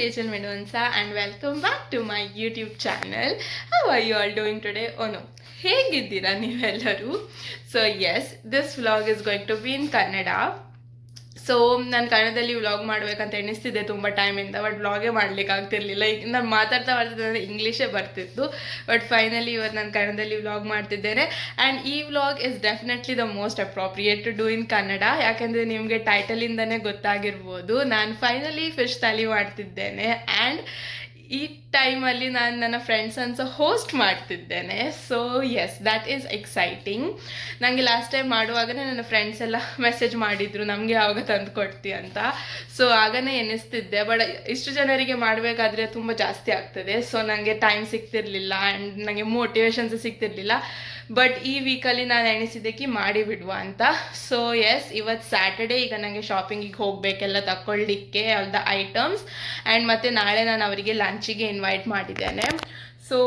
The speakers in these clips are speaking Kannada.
Rachel Mendonca and welcome back to my YouTube channel. How are you all doing today? Oh no, ಹೇಗಿದ್ದೀರಾ ನೀವೆಲ್ಲರೂ? So yes, this vlog is going to be in Kannada. So ನಾನು ಕನ್ನಡದಲ್ಲಿ ವ್ಲಾಗ್ ಮಾಡ್ಬೇಕಂತ ಎಣಿಸ್ತಿದ್ದೆ ತುಂಬ ಟೈಮಿಂದ, ಬಟ್ ವ್ಲಾಗೇ ಮಾಡ್ಲಿಕ್ಕೆ ಆಗ್ತಿರ್ಲಿಲ್ಲ. ಈಗ ನಾನು ಮಾತಾಡ್ತಾ ಅಂದರೆ ಇಂಗ್ಲೀಷೇ ಬರ್ತಿತ್ತು, ಬಟ್ ಫೈನಲಿ ಇವತ್ತು ನಾನು ಕನ್ನಡದಲ್ಲಿ ವ್ಲಾಗ್ ಮಾಡ್ತಿದ್ದೇನೆ. ಆ್ಯಂಡ್ ಈ vlog is definitely the most appropriate to do in Kannada, ಯಾಕೆಂದರೆ ನಿಮಗೆ ಟೈಟಲಿಂದನೇ ಗೊತ್ತಾಗಿರ್ಬೋದು ನಾನು ಫೈನಲಿ ಫಿಶ್ ಥಾಲಿ ಮಾಡ್ತಿದ್ದೇನೆ. ಆ್ಯಂಡ್ ಈ ಟೈಮಲ್ಲಿ ನಾನು ನನ್ನ ಫ್ರೆಂಡ್ಸನ್ನು ಸಹ ಹೋಸ್ಟ್ ಮಾಡ್ತಿದ್ದೇನೆ. So yes, that is exciting. ನನಗೆ ಲಾಸ್ಟ್ ಟೈಮ್ ಮಾಡುವಾಗಲೇ ನನ್ನ ಫ್ರೆಂಡ್ಸ್ ಎಲ್ಲ ಮೆಸೇಜ್ ಮಾಡಿದರು ನಮಗೆ ಯಾವಾಗ ತಂದು ಕೊಡ್ತಿ ಅಂತ. ಸೊ ಆಗನೇ ಎನಿಸ್ತಿದ್ದೆ, ಬಟ್ ಇಷ್ಟು ಜನರಿಗೆ ಮಾಡಬೇಕಾದ್ರೆ ತುಂಬ ಜಾಸ್ತಿ ಆಗ್ತದೆ. ಸೊ ನನಗೆ ಟೈಮ್ ಸಿಗ್ತಿರ್ಲಿಲ್ಲ ಆ್ಯಂಡ್ ನನಗೆ ಮೋಟಿವೇಶನ್ಸ್ ಸಿಗ್ತಿರ್ಲಿಲ್ಲ. ಬಟ್ ಈ ವೀಕಲ್ಲಿ ನಾನು ಎಣಿಸಿದ್ದಕ್ಕೆ ಮಾಡಿಬಿಡುವ ಅಂತ. ಸೊ ಎಸ್, ಇವತ್ತು ಸ್ಯಾಟರ್ಡೇ. ಈಗ ನನಗೆ ಶಾಪಿಂಗಿಗೆ ಹೋಗಬೇಕೆಲ್ಲ ತಗೊಳ್ಳಿಕ್ಕೆ ಆಲ್ ದ ಐಟಮ್ಸ್. ಆ್ಯಂಡ್ ಮತ್ತು ನಾಳೆ ನಾನು ಅವರಿಗೆ ಲಂಚಿಗೆ ಇನ್ವೈಟ್ ಮಾಡಿದ್ದೇನೆ. So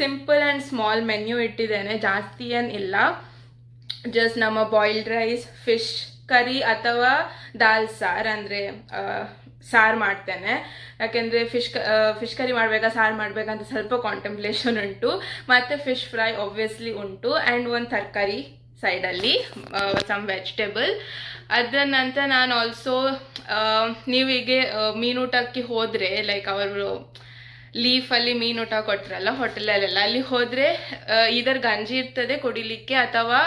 simple and small menu ಇಟ್ಟಿದ್ದೇನೆ, ಜಾಸ್ತಿ ಏನಿಲ್ಲ. ಜಸ್ಟ್ ನಮ್ಮ ಬಾಯ್ಲ್ಡ್ ರೈಸ್, ಫಿಶ್ ಕರಿ ಅಥವಾ ದಾಲ್ ಸಾರು, ಅಂದರೆ ಸಾರು ಮಾಡ್ತೇನೆ. ಯಾಕೆಂದರೆ ಫಿಶ್ ಕರಿ ಮಾಡಬೇಕಾ ಸಾರು ಮಾಡಬೇಕಂತ ಸ್ವಲ್ಪ ಕಾಂಟೆಂಪ್ಲೇಷನ್ ಉಂಟು. ಮತ್ತು ಫಿಶ್ ಫ್ರೈ ಒಬ್ವಿಯಸ್ಲಿ ಉಂಟು. ಆ್ಯಂಡ್ ಒಂದು ತರಕಾರಿ ಸೈಡಲ್ಲಿ, ಸಮ್ ವೆಜಿಟೇಬಲ್. ಅದರ ನಂತರ ನಾನು ಆಲ್ಸೋ ನೀವೀಗೆ ಮೀನೂಟಕ್ಕೆ ಹೋದರೆ, ಲೈಕ್ ಅವರು ಲೀಫಲ್ಲಿ ಮೀನೂಟ ಕೊಟ್ಟರಲ್ಲ ಹೋಟೆಲಲ್ಲೆಲ್ಲ, ಅಲ್ಲಿ ಹೋದರೆ ಇದರ ಗಂಜಿ ಇರ್ತದೆ ಕುಡಿಲಿಕ್ಕೆ, ಅಥವಾ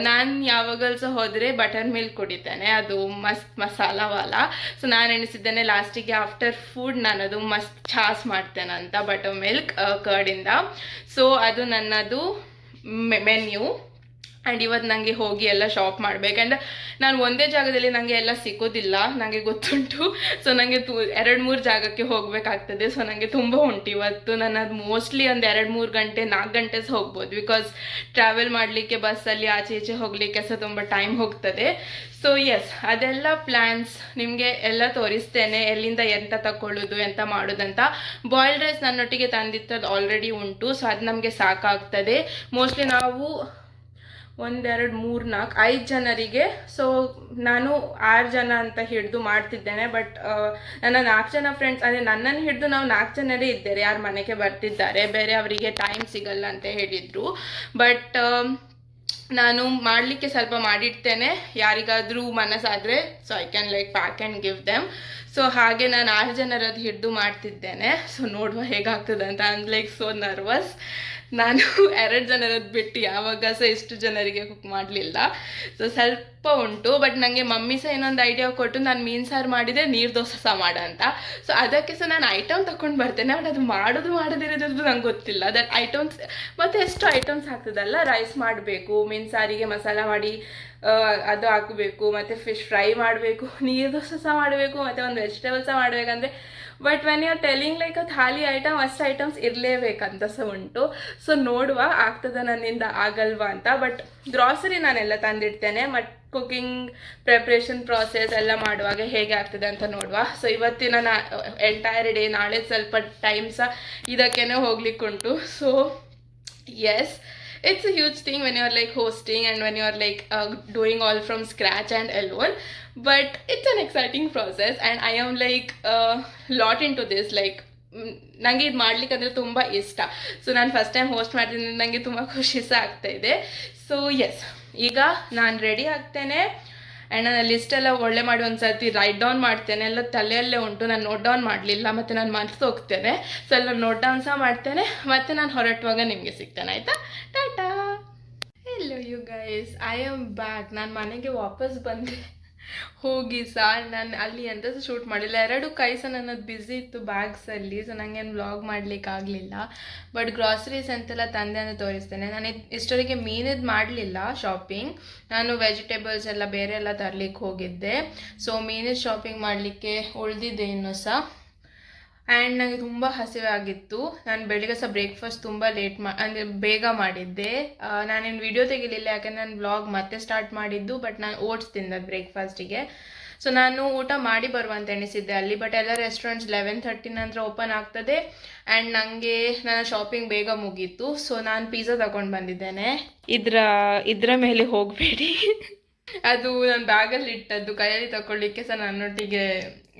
ನಾನು ಯಾವಾಗಲೂ ಸಹ ಹೋದರೆ ಬಟರ್ ಮಿಲ್ಕ್ ಕುಡಿತೇನೆ, ಅದು ಮಸ್ತ್ ಮಸಾಲವಾಲ. ಸೊ ನಾನು ಎಣಿಸಿದ್ದೇನೆ ಲಾಸ್ಟಿಗೆ ಆಫ್ಟರ್ ಫುಡ್ ನಾನು ಅದು ಮಸ್ತ್ ಛಾಸ್ ಮಾಡ್ತೇನೆ ಅಂತ, ಬಟರ್ ಮಿಲ್ಕ್ ಕರ್ಡಿಂದ. ಸೊ ಅದು ನನ್ನದು ಮೆನ್ಯೂ. ಆ್ಯಂಡ್ ಇವತ್ತು ನನಗೆ ಹೋಗಿ ಎಲ್ಲ ಶಾಪ್ ಮಾಡಬೇಕು. ಆ್ಯಂಡ್ ನಾನು ಒಂದೇ ಜಾಗದಲ್ಲಿ ನನಗೆ ಎಲ್ಲ ಸಿಗೋದಿಲ್ಲ, ನನಗೆ ಗೊತ್ತುಂಟು. ಸೊ ನನಗೆ 2-3 ಜಾಗಕ್ಕೆ ಹೋಗಬೇಕಾಗ್ತದೆ. ಸೊ ನನಗೆ ತುಂಬ ಉಂಟು ಇವತ್ತು. ನಾನು ಅದು ಮೋಸ್ಟ್ಲಿ ಒಂದು 2-3 ಗಂಟೆ 4 ಗಂಟೆ ಸಹ ಹೋಗ್ಬೋದು, ಬಿಕಾಸ್ ಟ್ರಾವೆಲ್ ಮಾಡಲಿಕ್ಕೆ ಬಸ್ಸಲ್ಲಿ ಆಚೆ ಈಚೆ ಹೋಗಲಿಕ್ಕೆ ಸಹ ತುಂಬ ಟೈಮ್ ಹೋಗ್ತದೆ. ಸೊ ಎಸ್, ಅದೆಲ್ಲ ಪ್ಲ್ಯಾನ್ಸ್ ನಿಮಗೆ ಎಲ್ಲ ತೋರಿಸ್ತೇನೆ, ಎಲ್ಲಿಂದ ಎಂತ ತಗೊಳ್ಳೋದು ಎಂತ ಮಾಡೋದಂತ. ಬಾಯ್ಲ್ಡ್ ರೈಸ್ ನನ್ನೊಟ್ಟಿಗೆ ತಂದಿತ್ತದು ಆಲ್ರೆಡಿ ಉಂಟು. ಸೊ ಅದು ನಮಗೆ ಸಾಕಾಗ್ತದೆ. ಮೋಸ್ಟ್ಲಿ ನಾವು 1 2 3 4 5 ಜನರಿಗೆ. ಸೊ ನಾನು 6 ಜನ ಅಂತ ಹಿಡಿದು ಮಾಡ್ತಿದ್ದೇನೆ. ಬಟ್ ನನ್ನ 4 ಜನ ಫ್ರೆಂಡ್ಸ್, ಅಂದರೆ ನನ್ನನ್ನು ಹಿಡಿದು ನಾವು 4 ಜನರೇ ಇದ್ದೇವೆ, ಯಾರು ಮನೆಗೆ ಬರ್ತಿದ್ದಾರೆ, ಬೇರೆ ಅವರಿಗೆ ಟೈಮ್ ಸಿಗಲ್ಲ ಅಂತ ಹೇಳಿದರು. ಬಟ್ ನಾನು ಮಾಡಲಿಕ್ಕೆ ಸ್ವಲ್ಪ ಮಾಡಿಡ್ತೇನೆ, ಯಾರಿಗಾದರೂ ಮನಸ್ಸಾದರೆ. So I can like pack and give them. So ಹಾಗೆ ನಾನು 6 ಜನರದ್ದು ಹಿಡಿದು ಮಾಡ್ತಿದ್ದೇನೆ. ಸೊ ನೋಡುವ ಹೇಗಾಗ್ತದೆ ಅಂತ. I am like so nervous. ನಾನು 2 ಜನರದ್ದು ಬಿಟ್ಟು ಯಾವಾಗ ಸಹ ಇಷ್ಟು ಜನರಿಗೆ ಕುಕ್ ಮಾಡಲಿಲ್ಲ. ಸೊ ಸ್ವಲ್ಪ ಉಂಟು. ಬಟ್ ನನಗೆ ಮಮ್ಮಿ ಸಹ ಇನ್ನೊಂದು ಐಡಿಯಾ ಕೊಟ್ಟು, ನಾನು ಮೀನು ಸಾರು ಮಾಡಿದರೆ ನೀರು ದೋಸೆ ಸಹ ಮಾಡ ಅಂತ. ಸೊ ಅದಕ್ಕೆ ಸಹ ನಾನು ಐಟಮ್ ತಗೊಂಡು ಬರ್ತೇನೆ, ಬಟ್ ಅದು ಮಾಡೋದಿರೋದು ನಂಗೆ ಗೊತ್ತಿಲ್ಲ. ದಟ್ ಐಟಮ್ಸ್ ಮತ್ತು ಎಷ್ಟು ಐಟಮ್ಸ್ ಆಗ್ತದಲ್ಲ, ರೈಸ್ ಮಾಡಬೇಕು, ಮೀನು ಸಾರಿಗೆ ಮಸಾಲ ಮಾಡಿ ಅದು ಹಾಕಬೇಕು, ಮತ್ತು ಫಿಶ್ ಫ್ರೈ ಮಾಡಬೇಕು, ನೀರು ದೋಸೆ ಸಹ ಮಾಡಬೇಕು, ಮತ್ತು ಒಂದು ವೆಜಿಟೇಬಲ್ ಸಹ ಮಾಡಬೇಕಂದ್ರೆ. But when you are telling like a thali item, ಅಷ್ಟು ಐಟಮ್ಸ್ ಇರಲೇಬೇಕಂತ ಸಹ ಉಂಟು. ಸೊ ನೋಡುವ ಆಗ್ತದೆ ನನ್ನಿಂದ ಆಗಲ್ವಾ ಅಂತ. ಬಟ್ ಗ್ರಾಸರಿ ನಾನೆಲ್ಲ ತಂದಿಡ್ತೇನೆ, ಬಟ್ ಕುಕಿಂಗ್ ಪ್ರಿಪ್ರೇಷನ್ ಪ್ರಾಸೆಸ್ ಎಲ್ಲ ಮಾಡುವಾಗ ಹೇಗೆ ಆಗ್ತದೆ ಅಂತ ನೋಡುವ. ಸೊ ಇವತ್ತಿನ ಎಂಟೈರ್ ಡೇ, ನಾಳೆ ಸ್ವಲ್ಪ ಟೈಮ್ ಸಹ ಇದಕ್ಕೇ ಹೋಗ್ಲಿಕ್ಕುಂಟು. So yes, it's a huge thing when you're like hosting and when you're like doing all from scratch and alone, but it's an exciting process and I am like lot into this. like ನನಗೆ ಇದು ಮಾಡ್ಲಿಕ್ಕೆ ಅಂದರೆ ತುಂಬ ಇಷ್ಟ. ಸೊ ನಾನು ಫಸ್ಟ್ ಟೈಮ್ ಹೋಸ್ಟ್ ಮಾಡ್ತಿದ್ದೀನಿ, ನನಗೆ ತುಂಬ ಖುಷಿ ಸಹ ಆಗ್ತಾಯಿದೆ. ಸೊ ಎಸ್, ಈಗ ನಾನು ರೆಡಿ ಆಗ್ತೇನೆ. ಆ್ಯಂಡ್ ನಾನು ಲಿಸ್ಟೆಲ್ಲ ಒಳ್ಳೆ ಮಾಡಿ ಒಂದು ಸರ್ತಿ ರೈಟ್ ಡೌನ್ ಮಾಡ್ತೇನೆ, ಎಲ್ಲ ತಲೆಯಲ್ಲೇ ಉಂಟು, ನಾನು ನೋಟ್ ಡೌನ್ ಮಾಡಲಿಲ್ಲ, ಮತ್ತು ನಾನು ಮರ್ತು ಹೋಗ್ತೇನೆ. ಸೊ ಎಲ್ಲ ನೋಟ್ ಡೌನ್ ಸಹ ಮಾಡ್ತೇನೆ, ಮತ್ತು ನಾನು ಹೊರಟುವಾಗ ನಿಮಗೆ ಸಿಗ್ತೇನೆ, ಆಯಿತಾ? Tata. Hello you guys, I am back. ನಾನು ಮನೆಗೆ ವಾಪಸ್ ಬಂದೆ ಹೋಗಿ ಸಹ. ನಾನು ಅಲ್ಲಿ ಎಂತ ಸಹ ಶೂಟ್ ಮಾಡಿಲ್ಲ, 2 ಕೈ ಸಹ ನನ್ನದು ಬ್ಯುಸಿ ಇತ್ತು ಬ್ಯಾಗ್ಸಲ್ಲಿ. ಸೊ ನನಗೇನು ವ್ಲಾಗ್ ಮಾಡಲಿಕ್ಕೆ ಆಗಲಿಲ್ಲ. ಬಟ್ ಗ್ರಾಸರೀಸ್ ಅಂತೆಲ್ಲ ತಂದೆ ಅಂತ ತೋರಿಸ್ತೇನೆ. ನಾನು ಇಷ್ಟೊರಿಗೆ ಮೀನಿದ್ದು ಮಾಡಲಿಲ್ಲ ಶಾಪಿಂಗ್, ನಾನು ವೆಜಿಟೇಬಲ್ಸ್ ಎಲ್ಲ ಬೇರೆ ಎಲ್ಲ ತರಲಿಕ್ಕೆ ಹೋಗಿದ್ದೆ. ಸೊ ಮೀನಿದ್ದು ಶಾಪಿಂಗ್ ಮಾಡಲಿಕ್ಕೆ ಉಳಿದಿದ್ದೆ ಇನ್ನೂ ಸಹ. ಆ್ಯಂಡ್ ನನಗೆ ತುಂಬ ಹಸಿವೆ ಆಗಿತ್ತು. ನಾನು ಬೆಳಿಗ್ಗೆ ಸಹ ಬ್ರೇಕ್ಫಾಸ್ಟ್ ತುಂಬ ಅಂದರೆ ಬೇಗ ಮಾಡಿದ್ದೆ. ನಾನೇನು ವಿಡಿಯೋ ತೆಗಿಲಿಲ್ಲ, ಯಾಕಂದರೆ ನಾನು ವ್ಲಾಗ್ ಮತ್ತೆ ಸ್ಟಾರ್ಟ್ ಮಾಡಿದ್ದು. ಬಟ್ ನಾನು ಓಟ್ಸ್ ತಿಂದದ್ದು ಬ್ರೇಕ್ಫಾಸ್ಟಿಗೆ. ಸೊ ನಾನು ಊಟ ಮಾಡಿ ಬರುವಂತ ಎಣಿಸಿದ್ದೆ ಅಲ್ಲಿ, ಬಟ್ ಎಲ್ಲ ರೆಸ್ಟೋರೆಂಟ್ಸ್ 11:30 ನಂತರ ಓಪನ್ ಆಗ್ತದೆ. ಆ್ಯಂಡ್ ನನಗೆ ನನ್ನ ಶಾಪಿಂಗ್ ಬೇಗ ಮುಗೀತು. ಸೊ ನಾನು ಪಿಜ್ಜಾ ತಗೊಂಡು ಬಂದಿದ್ದೇನೆ. ಇದರ ಮೇಲೆ ಹೋಗಬೇಡಿ, ಅದು ನಾನು ಬ್ಯಾಗಲ್ಲಿ ಇಟ್ಟದ್ದು, ಕೈಯಲ್ಲಿ ತಗೊಳ್ಳಿಕ್ಕೆ ಸಹ ನನ್ನೊಟ್ಟಿಗೆ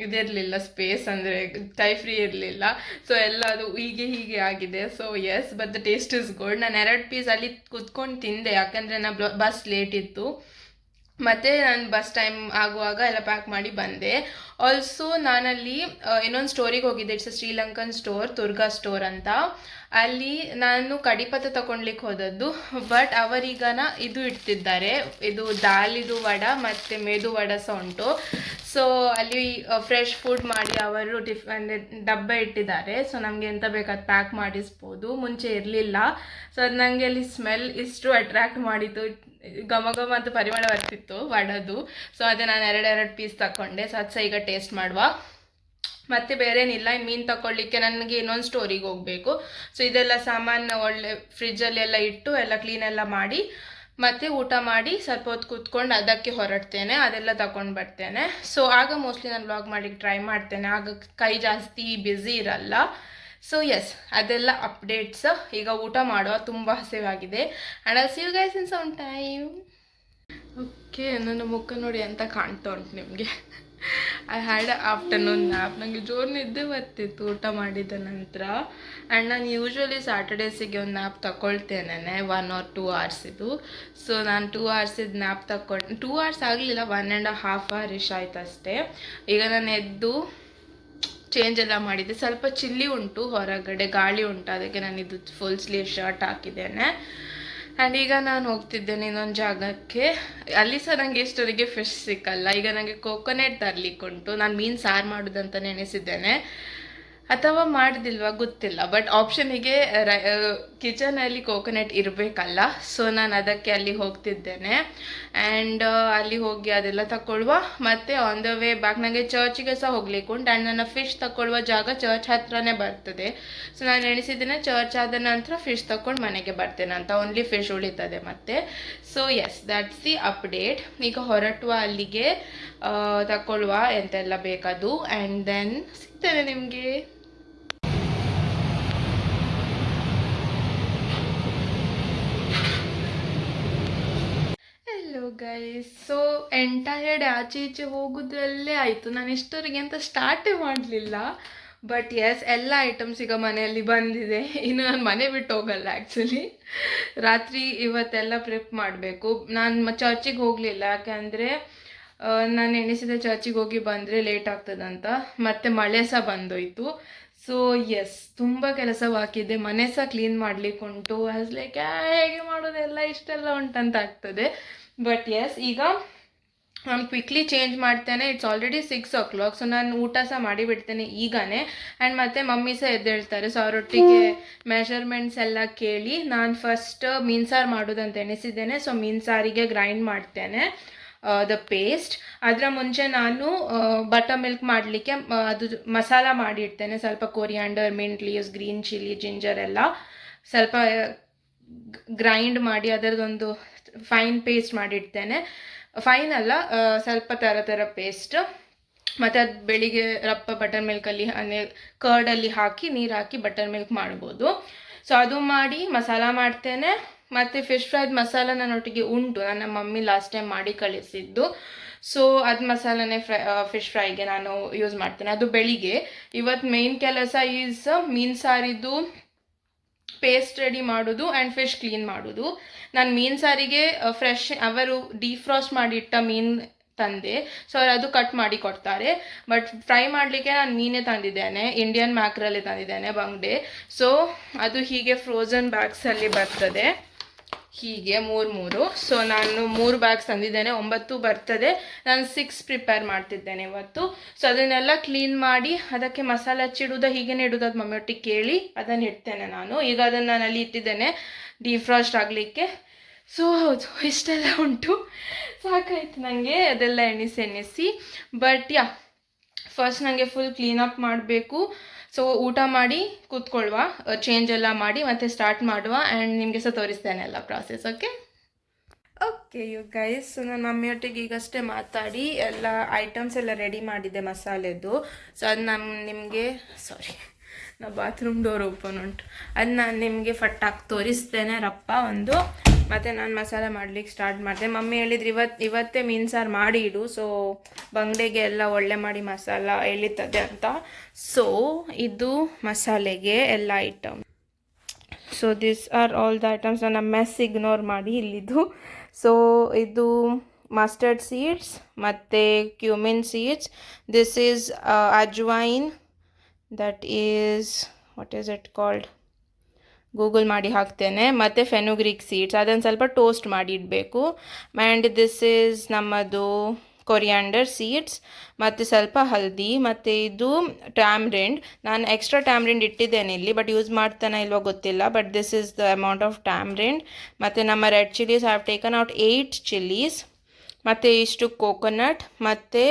ಇದಿರಲಿಲ್ಲ, ಸ್ಪೇಸ್ ಅಂದರೆ ಟೈ ಫ್ರೀ ಇರಲಿಲ್ಲ. ಸೊ ಎಲ್ಲ ಅದು ಹೀಗೆ ಆಗಿದೆ. So yes, but the taste is good. ನಾನು 2 ಪೀಸ್ ಅಲ್ಲಿ ಕುತ್ಕೊಂಡು ತಿಂದೆ, ಯಾಕಂದರೆ ನಾನು ಬಸ್ ಲೇಟ್ ಇತ್ತು. ಮತ್ತು ನಾನು ಬಸ್ ಟೈಮ್ ಆಗುವಾಗ ಎಲ್ಲ ಪ್ಯಾಕ್ ಮಾಡಿ ಬಂದೆ. ಆಲ್ಸೋ ನಾನಲ್ಲಿ ಇನ್ನೊಂದು ಸ್ಟೋರಿಗೆ ಹೋಗಿದ್ದೆ. It's a Sri Lankan store, Durga store ಅಂತ. ಅಲ್ಲಿ ನಾನು ಕಡಿಪತ್ತ ತಗೊಳ್ಲಿಕ್ಕೆ ಹೋದದ್ದು. ಬಟ್ ಅವರೀಗನ ಇದು ಇಡ್ತಿದ್ದಾರೆ, ಇದು ದಾಲಿದು ವಡ ಮತ್ತು ಮೇದು ವಡ ಸಹ ಉಂಟು. ಸೊ ಅಲ್ಲಿ ಫ್ರೆಶ್ ಫುಡ್ ಮಾಡಿ ಅವರು ಅಂದರೆ ಡಬ್ಬ ಇಟ್ಟಿದ್ದಾರೆ. ಸೊ ನಮಗೆ ಎಂತ ಬೇಕಾದ ಪ್ಯಾಕ್ ಮಾಡಿಸ್ಬೋದು. ಮುಂಚೆ ಇರಲಿಲ್ಲ. ಸೊ ಅದು ನನಗೆ ಅಲ್ಲಿ ಸ್ಮೆಲ್ ಇಷ್ಟು ಅಟ್ರ್ಯಾಕ್ಟ್ ಮಾಡಿತು, ಘಮ ಅಂತ ಪರಿಮಳ ಬರ್ತಿತ್ತು ವಡದು. ಸೊ ಅದೇ ನಾನು 2 ಪೀಸ್ ತಗೊಂಡೆ. ಸೊ ಅದು ಸಹ ಈಗ ಟೇಸ್ಟ್ ಮಾಡುವ. ಮತ್ತು ಬೇರೇನಿಲ್ಲ, ಮೀನು ತಗೊಳ್ಳಿಕ್ಕೆ ನನಗೆ ಇನ್ನೊಂದು ಸ್ಟೋರಿಗೆ ಹೋಗಬೇಕು. ಸೊ ಇದೆಲ್ಲ ಸಾಮಾನು ಒಳ್ಳೆ ಫ್ರಿಜ್ಜಲ್ಲಿ ಎಲ್ಲ ಇಟ್ಟು ಎಲ್ಲ ಕ್ಲೀನೆಲ್ಲ ಮಾಡಿ ಮತ್ತು ಊಟ ಮಾಡಿ ಸ್ವಲ್ಪ ಹೊತ್ತು ಕೂತ್ಕೊಂಡು ಅದಕ್ಕೆ ಹೊರಡ್ತೇನೆ, ಅದೆಲ್ಲ ತಗೊಂಡು ಬರ್ತೇನೆ. ಸೊ ಆಗ ಮೋಸ್ಟ್ಲಿ ನಾನು ವ್ಲಾಗ್ ಮಾಡಲಿಕ್ಕೆ ಟ್ರೈ ಮಾಡ್ತೇನೆ, ಆಗ ಕೈ ಜಾಸ್ತಿ ಬ್ಯುಸಿ ಇರಲ್ಲ. ಸೊ ಎಸ್, ಅದೆಲ್ಲ ಅಪ್ಡೇಟ್ಸ್. ಈಗ ಊಟ ಮಾಡುವ, ತುಂಬ ಹಸಿವಾಗಿದೆ. And I see you guys in some time. Okay, ನನ್ನ ಮುಖ ನೋಡಿ ಅಂತ ಕಾಣ್ತಾ ಉಂಟು ನಿಮಗೆ. I had afternoon nap. ನನಗೆ ಜೋರು ನಿದ್ದೆ ಬರ್ತಿತ್ತು ಊಟ ಮಾಡಿದ ನಂತರ. ಆ್ಯಂಡ್ ನಾನು ಯೂಶ್ವಲಿ ಸ್ಯಾಟರ್ಡೇಸಿಗೆ ಒಂದು ನ್ಯಾಪ್ ತಗೊಳ್ತೇನೆ, 1 or 2 hours ಇದು. ಸೊ ನಾನು 2 hours ನ್ಯಾಪ್ ತಗೊಂಡು 2 hours ಆಗಲಿಲ್ಲ, 1.5 hour ಆಯ್ತು ಅಷ್ಟೇ. ಈಗ ನಾನು ಎದ್ದು ಚೇಂಜ್ ಎಲ್ಲ ಮಾಡಿದ್ದೆ. ಸ್ವಲ್ಪ ಚಿಲ್ಲಿ ಉಂಟು ಹೊರಗಡೆ, ಗಾಳಿ ಉಂಟು, ಅದಕ್ಕೆ ನಾನು ಇದು ಫುಲ್ ಸ್ಲೀವ್ ಶರ್ಟ್ ಹಾಕಿದ್ದೇನೆ. ಆ್ಯಂಡ್ ಈಗ ನಾನು ಹೋಗ್ತಿದ್ದೇನೆ ಇನ್ನೊಂದು ಜಾಗಕ್ಕೆ. ಅಲ್ಲಿ ಸಹ ನನಗೆ ಇಷ್ಟವರೆಗೆ ಫಿಶ್ ಸಿಕ್ಕಲ್ಲ. ಈಗ ನನಗೆ ಕೋಕೋನಟ್ ತರಲಿಕ್ಕೆ ಉಂಟು. ನಾನು ಮೀನು ಸಾರು ಮಾಡೋದಂತ ನೆನೆಸಿದ್ದೇನೆ, ಅಥವಾ ಮಾಡಿದಿಲ್ವಾ ಗೊತ್ತಿಲ್ಲ. ಬಟ್ ಆಪ್ಷನಿಗೆ ಕಿಚನಲ್ಲಿ ಕೋಕೋನಟ್ ಇರಬೇಕಲ್ಲ. ಸೊ ನಾನು ಅದಕ್ಕೆ ಅಲ್ಲಿ ಹೋಗ್ತಿದ್ದೇನೆ. ಆ್ಯಂಡ್ ಅಲ್ಲಿ ಹೋಗಿ ಅದೆಲ್ಲ ತಗೊಳ್ಳುವ. ಮತ್ತು ಆನ್ ದ ವೇ ಬ್ಯಾಕ್ ನನಗೆ ಚರ್ಚಿಗೆ ಸಹ ಹೋಗ್ಲಿಕ್ಕೆ ಉಂಟು. ಆ್ಯಂಡ್ ನನ್ನ ಫಿಶ್ ತಗೊಳ್ಳುವ ಜಾಗ ಚರ್ಚ್ ಹತ್ರನೇ ಬರ್ತದೆ. ಸೊ ನಾನು ಎಣಿಸಿದ್ದೇನೆ ಚರ್ಚ್ ಆದ ನಂತರ ಫಿಶ್ ತಗೊಂಡು ಮನೆಗೆ ಬರ್ತೇನೆ ಅಂತ. ಓನ್ಲಿ ಫಿಶ್ ಉಳಿತದೆ ಮತ್ತೆ. So yes, that's the update. ಈಗ ಹೊರಟುವ ಅಲ್ಲಿಗೆ ತಗೊಳ್ಳುವ ಎಂತೆಲ್ಲ ಬೇಕದು. ಆ್ಯಂಡ್ ದೆನ್ ಸಿಗ್ತೇನೆ ನಿಮಗೆ. ಗೈಸ್, ಸೊ ಎಂಟೈರ್ಡ್ ಆಚೆ ಈಚೆ ಹೋಗೋದ್ರಲ್ಲೇ ಆಯಿತು. ನಾನು ಇಷ್ಟವರೆಗೆ ಅಂತ ಸ್ಟಾರ್ಟೇ ಮಾಡಲಿಲ್ಲ. ಬಟ್ ಎಸ್, ಎಲ್ಲ ಐಟಮ್ಸ್ ಈಗ ಮನೆಯಲ್ಲಿ ಬಂದಿದೆ. ಇನ್ನು ನಾನು ಮನೆ ಬಿಟ್ಟು ಹೋಗಲ್ಲ ಆ್ಯಕ್ಚುಲಿ. ರಾತ್ರಿ ಇವತ್ತೆಲ್ಲ ಪ್ರಿಪ್ ಮಾಡಬೇಕು. ನಾನು ಚರ್ಚಿಗೆ ಹೋಗಲಿಲ್ಲ, ಯಾಕೆಂದರೆ ನಾನು ಎಣಿಸಿದೆ ಚರ್ಚಿಗೆ ಹೋಗಿ ಬಂದರೆ ಲೇಟ್ ಆಗ್ತದಂತ. ಮತ್ತು ಮಳೆ ಸಹ ಬಂದೋಯ್ತು. ಸೊ ಎಸ್, ತುಂಬ ಕೆಲಸ ಬಾಕಿದೆ. ಮನೆ ಸಹ ಕ್ಲೀನ್ ಮಾಡಲಿಕ್ಕೆ ಉಂಟು. ಆಸ್ ಲೈಕ್ ಹೇಗೆ ಮಾಡೋದೆಲ್ಲ ಇಷ್ಟೆಲ್ಲ ಉಂಟಂತ ಆಗ್ತದೆ. ಬಟ್ ಎಸ್, ಈಗ ನಾನು ಕ್ವಿಕ್ಲಿ ಚೇಂಜ್ ಮಾಡ್ತೇನೆ. It's already 6 o'clock. ಸೊ ನಾನು ಊಟ ಸಹ ಮಾಡಿಬಿಡ್ತೇನೆ ಈಗನೇ. ಆ್ಯಂಡ್ ಮತ್ತು ಮಮ್ಮಿ ಸಹ ಎದ್ದೇಳ್ತಾರೆ. ಸೊ ಅವರೊಟ್ಟಿಗೆ ಮೆಷರ್ಮೆಂಟ್ಸ್ ಎಲ್ಲ ಕೇಳಿ ನಾನು ಫಸ್ಟ್ ಮೀನು ಸಾರು ಮಾಡೋದಂತ ಎಣಿಸಿದ್ದೇನೆ. ಸೊ ಮೀನು ಸಾರಿಗೆ ಗ್ರೈಂಡ್ ಮಾಡ್ತೇನೆ ದ ಪೇಸ್ಟ್. ಅದರ ಮುಂಚೆ ನಾನು ಬಟರ್ ಮಿಲ್ಕ್ ಮಾಡಲಿಕ್ಕೆ ಅದು ಮಸಾಲ ಮಾಡಿಡ್ತೇನೆ. ಸ್ವಲ್ಪ coriander, mint leaves, green chilli, ginger ಎಲ್ಲ ಸ್ವಲ್ಪ ಗ್ರೈಂಡ್ ಮಾಡಿ ಅದರದೊಂದು ಫೈನ್ ಪೇಸ್ಟ್ ಮಾಡಿಡ್ತೇನೆ. ಫೈನ್ ಅಲ್ಲ, ಸ್ವಲ್ಪ ಥರ ಪೇಸ್ಟ್. ಮತ್ತು ಅದು ಬೆಳಿಗ್ಗೆ ರಪ್ಪ ಬಟರ್ ಮಿಲ್ಕಲ್ಲಿ ಅಂದರೆ ಕರ್ಡಲ್ಲಿ ಹಾಕಿ ನೀರು ಹಾಕಿ ಬಟರ್ ಮಿಲ್ಕ್ ಮಾಡ್ಬೋದು. ಸೊ ಅದು ಮಾಡಿ ಮಸಾಲ ಮಾಡ್ತೇನೆ. ಮತ್ತು ಫಿಶ್ ಫ್ರೈದ್ ಮಸಾಲ ನನ್ನೊಟ್ಟಿಗೆ ಉಂಟು, ನನ್ನ ಮಮ್ಮಿ ಲಾಸ್ಟ್ ಟೈಮ್ ಮಾಡಿ ಕಳಿಸಿದ್ದು. ಸೊ ಅದು ಮಸಾಲನೇ ಫಿಶ್ ಫ್ರೈಗೆ ನಾನು ಯೂಸ್ ಮಾಡ್ತೇನೆ. ಅದು ಬೆಳಿಗ್ಗೆ. ಇವತ್ತು ಮೇನ್ ಕೆಲಸ ಈಸ್ ಮೀನು ಸಾರಿದ್ದು ಪೇಸ್ಟ್ ರೆಡಿ ಮಾಡೋದು ಆ್ಯಂಡ್ ಫಿಶ್ ಕ್ಲೀನ್ ಮಾಡೋದು. ನಾನು ಮೀನು ಸಾರಿಗೆ ಫ್ರೆಶ್ ಅವರು ಡಿಫ್ರಾಸ್ಟ್ ಮಾಡಿಟ್ಟ ಮೀನು ತಂದೆ. ಸೊ ಅವ್ರು ಅದು ಕಟ್ ಮಾಡಿ ಕೊಡ್ತಾರೆ. ಬಟ್ ಫ್ರೈ ಮಾಡಲಿಕ್ಕೆ ನಾನು ಮೀನೇ ತಂದಿದ್ದೇನೆ, ಇಂಡಿಯನ್ ಮ್ಯಾಕ್ರಲ್ಲೇ ತಂದಿದ್ದೇನೆ, ಬಂಗ್ಡೆ. ಸೊ ಅದು ಹೀಗೆ ಫ್ರೋಝನ್ ಬ್ಯಾಗ್ಸಲ್ಲಿ ಬರ್ತದೆ, ಹೀಗೆ 3. ಸೊ ನಾನು 3 ಬ್ಯಾಗ್ಸ್ ತಂದಿದ್ದೇನೆ, 9 ಬರ್ತದೆ. ನಾನು 6 ಪ್ರಿಪೇರ್ ಮಾಡ್ತಿದ್ದೇನೆ ಇವತ್ತು. ಸೊ ಅದನ್ನೆಲ್ಲ ಕ್ಲೀನ್ ಮಾಡಿ ಅದಕ್ಕೆ ಮಸಾಲೆ ಹಚ್ಚಿಡುವುದ ಹೀಗೇ ಇಡೋದು, ಅದು ಮಮ್ಮಿಯೊಟ್ಟಿಗೆ ಕೇಳಿ ಅದನ್ನು ಇಡ್ತೇನೆ ನಾನು. ಈಗ ಅದನ್ನು ನಾನು ಅಲ್ಲಿ ಇಟ್ಟಿದ್ದೇನೆ ಡಿಫ್ರಾಸ್ಟ್ ಆಗಲಿಕ್ಕೆ. ಸೊ ಹೌದು, ಇಷ್ಟೆಲ್ಲ ಉಂಟು. ಸಾಕಾಯ್ತು ನನಗೆ ಅದೆಲ್ಲ ಎಣಿಸಿ. ಬಟ್ ಯಾ, ಫಸ್ಟ್ ನನಗೆ ಫುಲ್ ಕ್ಲೀನಪ್ ಮಾಡಬೇಕು. ಸೊ ಊಟ ಮಾಡಿ ಕೂತ್ಕೊಳ್ಳುವ, ಚೇಂಜ್ ಎಲ್ಲ ಮಾಡಿ ಮತ್ತೆ ಸ್ಟಾರ್ಟ್ ಮಾಡುವ. ಆ್ಯಂಡ್ ನಿಮಗೆ ಸಹ ತೋರಿಸ್ತೇನೆ ಎಲ್ಲ process. Okay you guys, so ನನ್ನ ಮಮ್ಮಿಯೊಟ್ಟಿಗೆ ಈಗಷ್ಟೇ ಮಾತಾಡಿ ಎಲ್ಲ ಐಟಮ್ಸ್ ಎಲ್ಲ ರೆಡಿ ಮಾಡಿದ್ದೆ ಮಸಾಲೆದು. ಸೊ ಅದು ನಾನು ನಿಮಗೆ ನಾ ಬಾತ್ರೂಮ್ ಡೋರ್ ಓಪನ್ ಉಂಟು, ಅದು ನಾನು ನಿಮಗೆ ಫಟ್ಟಾಗಿ ತೋರಿಸ್ತೇನೆ ರಪ್ಪ ಒಂದು. ಮತ್ತು ನಾನು ಮಸಾಲೆ ಮಾಡ್ಲಿಕ್ಕೆ ಸ್ಟಾರ್ಟ್ ಮಾಡಿದೆ. ಮಮ್ಮಿ ಹೇಳಿದ್ರು ಇವತ್ತೇ ಮೀನು ಸಾರು ಮಾಡಿ ಇಡು, ಸೊ ಬಂಗಡೆಗೆ ಎಲ್ಲ ಒಳ್ಳೆ ಮಾಡಿ ಮಸಾಲ ಎಳಿತದೆ ಅಂತ. ಸೊ ಇದು ಮಸಾಲೆಗೆ ಎಲ್ಲ item. So this are all the items. ನನ್ನ ಮೆಸ್ ಇಗ್ನೋರ್ ಮಾಡಿ ಇಲ್ಲಿದ್ದು. ಸೊ ಇದು ಮಸ್ಟರ್ಡ್ ಸೀಡ್ಸ್ ಮತ್ತು cumin seeds. This is ajwain, that is what is it called, Google ಮಾಡಿ ಹಾಕ್ತೇನೆ. ಮತ್ತು ಫೆನುಗ್ರಿಕ್ ಸೀಡ್ಸ್, ಅದನ್ನು ಸ್ವಲ್ಪ ಟೋಸ್ಟ್ ಮಾಡಿ ಇಡಬೇಕು. ಆ್ಯಂಡ್ ದಿಸ್ ಈಸ್ ನಮ್ಮದು ಕೊರಿಯಾಂಡರ್ ಸೀಡ್ಸ್ ಮತ್ತು ಸ್ವಲ್ಪ ಹಲ್ದಿ. ಮತ್ತು ಇದು ಟ್ಯಾಮ್ರಿಂಡ್. ನಾನು ಎಕ್ಸ್ಟ್ರಾ ಟ್ಯಾಮ್ರಿಂಡ್ ಇಟ್ಟಿದ್ದೇನೆ ಇಲ್ಲಿ, ಬಟ್ ಯೂಸ್ ಮಾಡ್ತಾನೆ ಇಲ್ವೋ ಗೊತ್ತಿಲ್ಲ. But this is the amount of tamarind. ಮತ್ತು ನಮ್ಮ red chillies have taken out 8 chillies. ಮತ್ತು ಇಷ್ಟು ಕೋಕೋನಟ್ ಮತ್ತು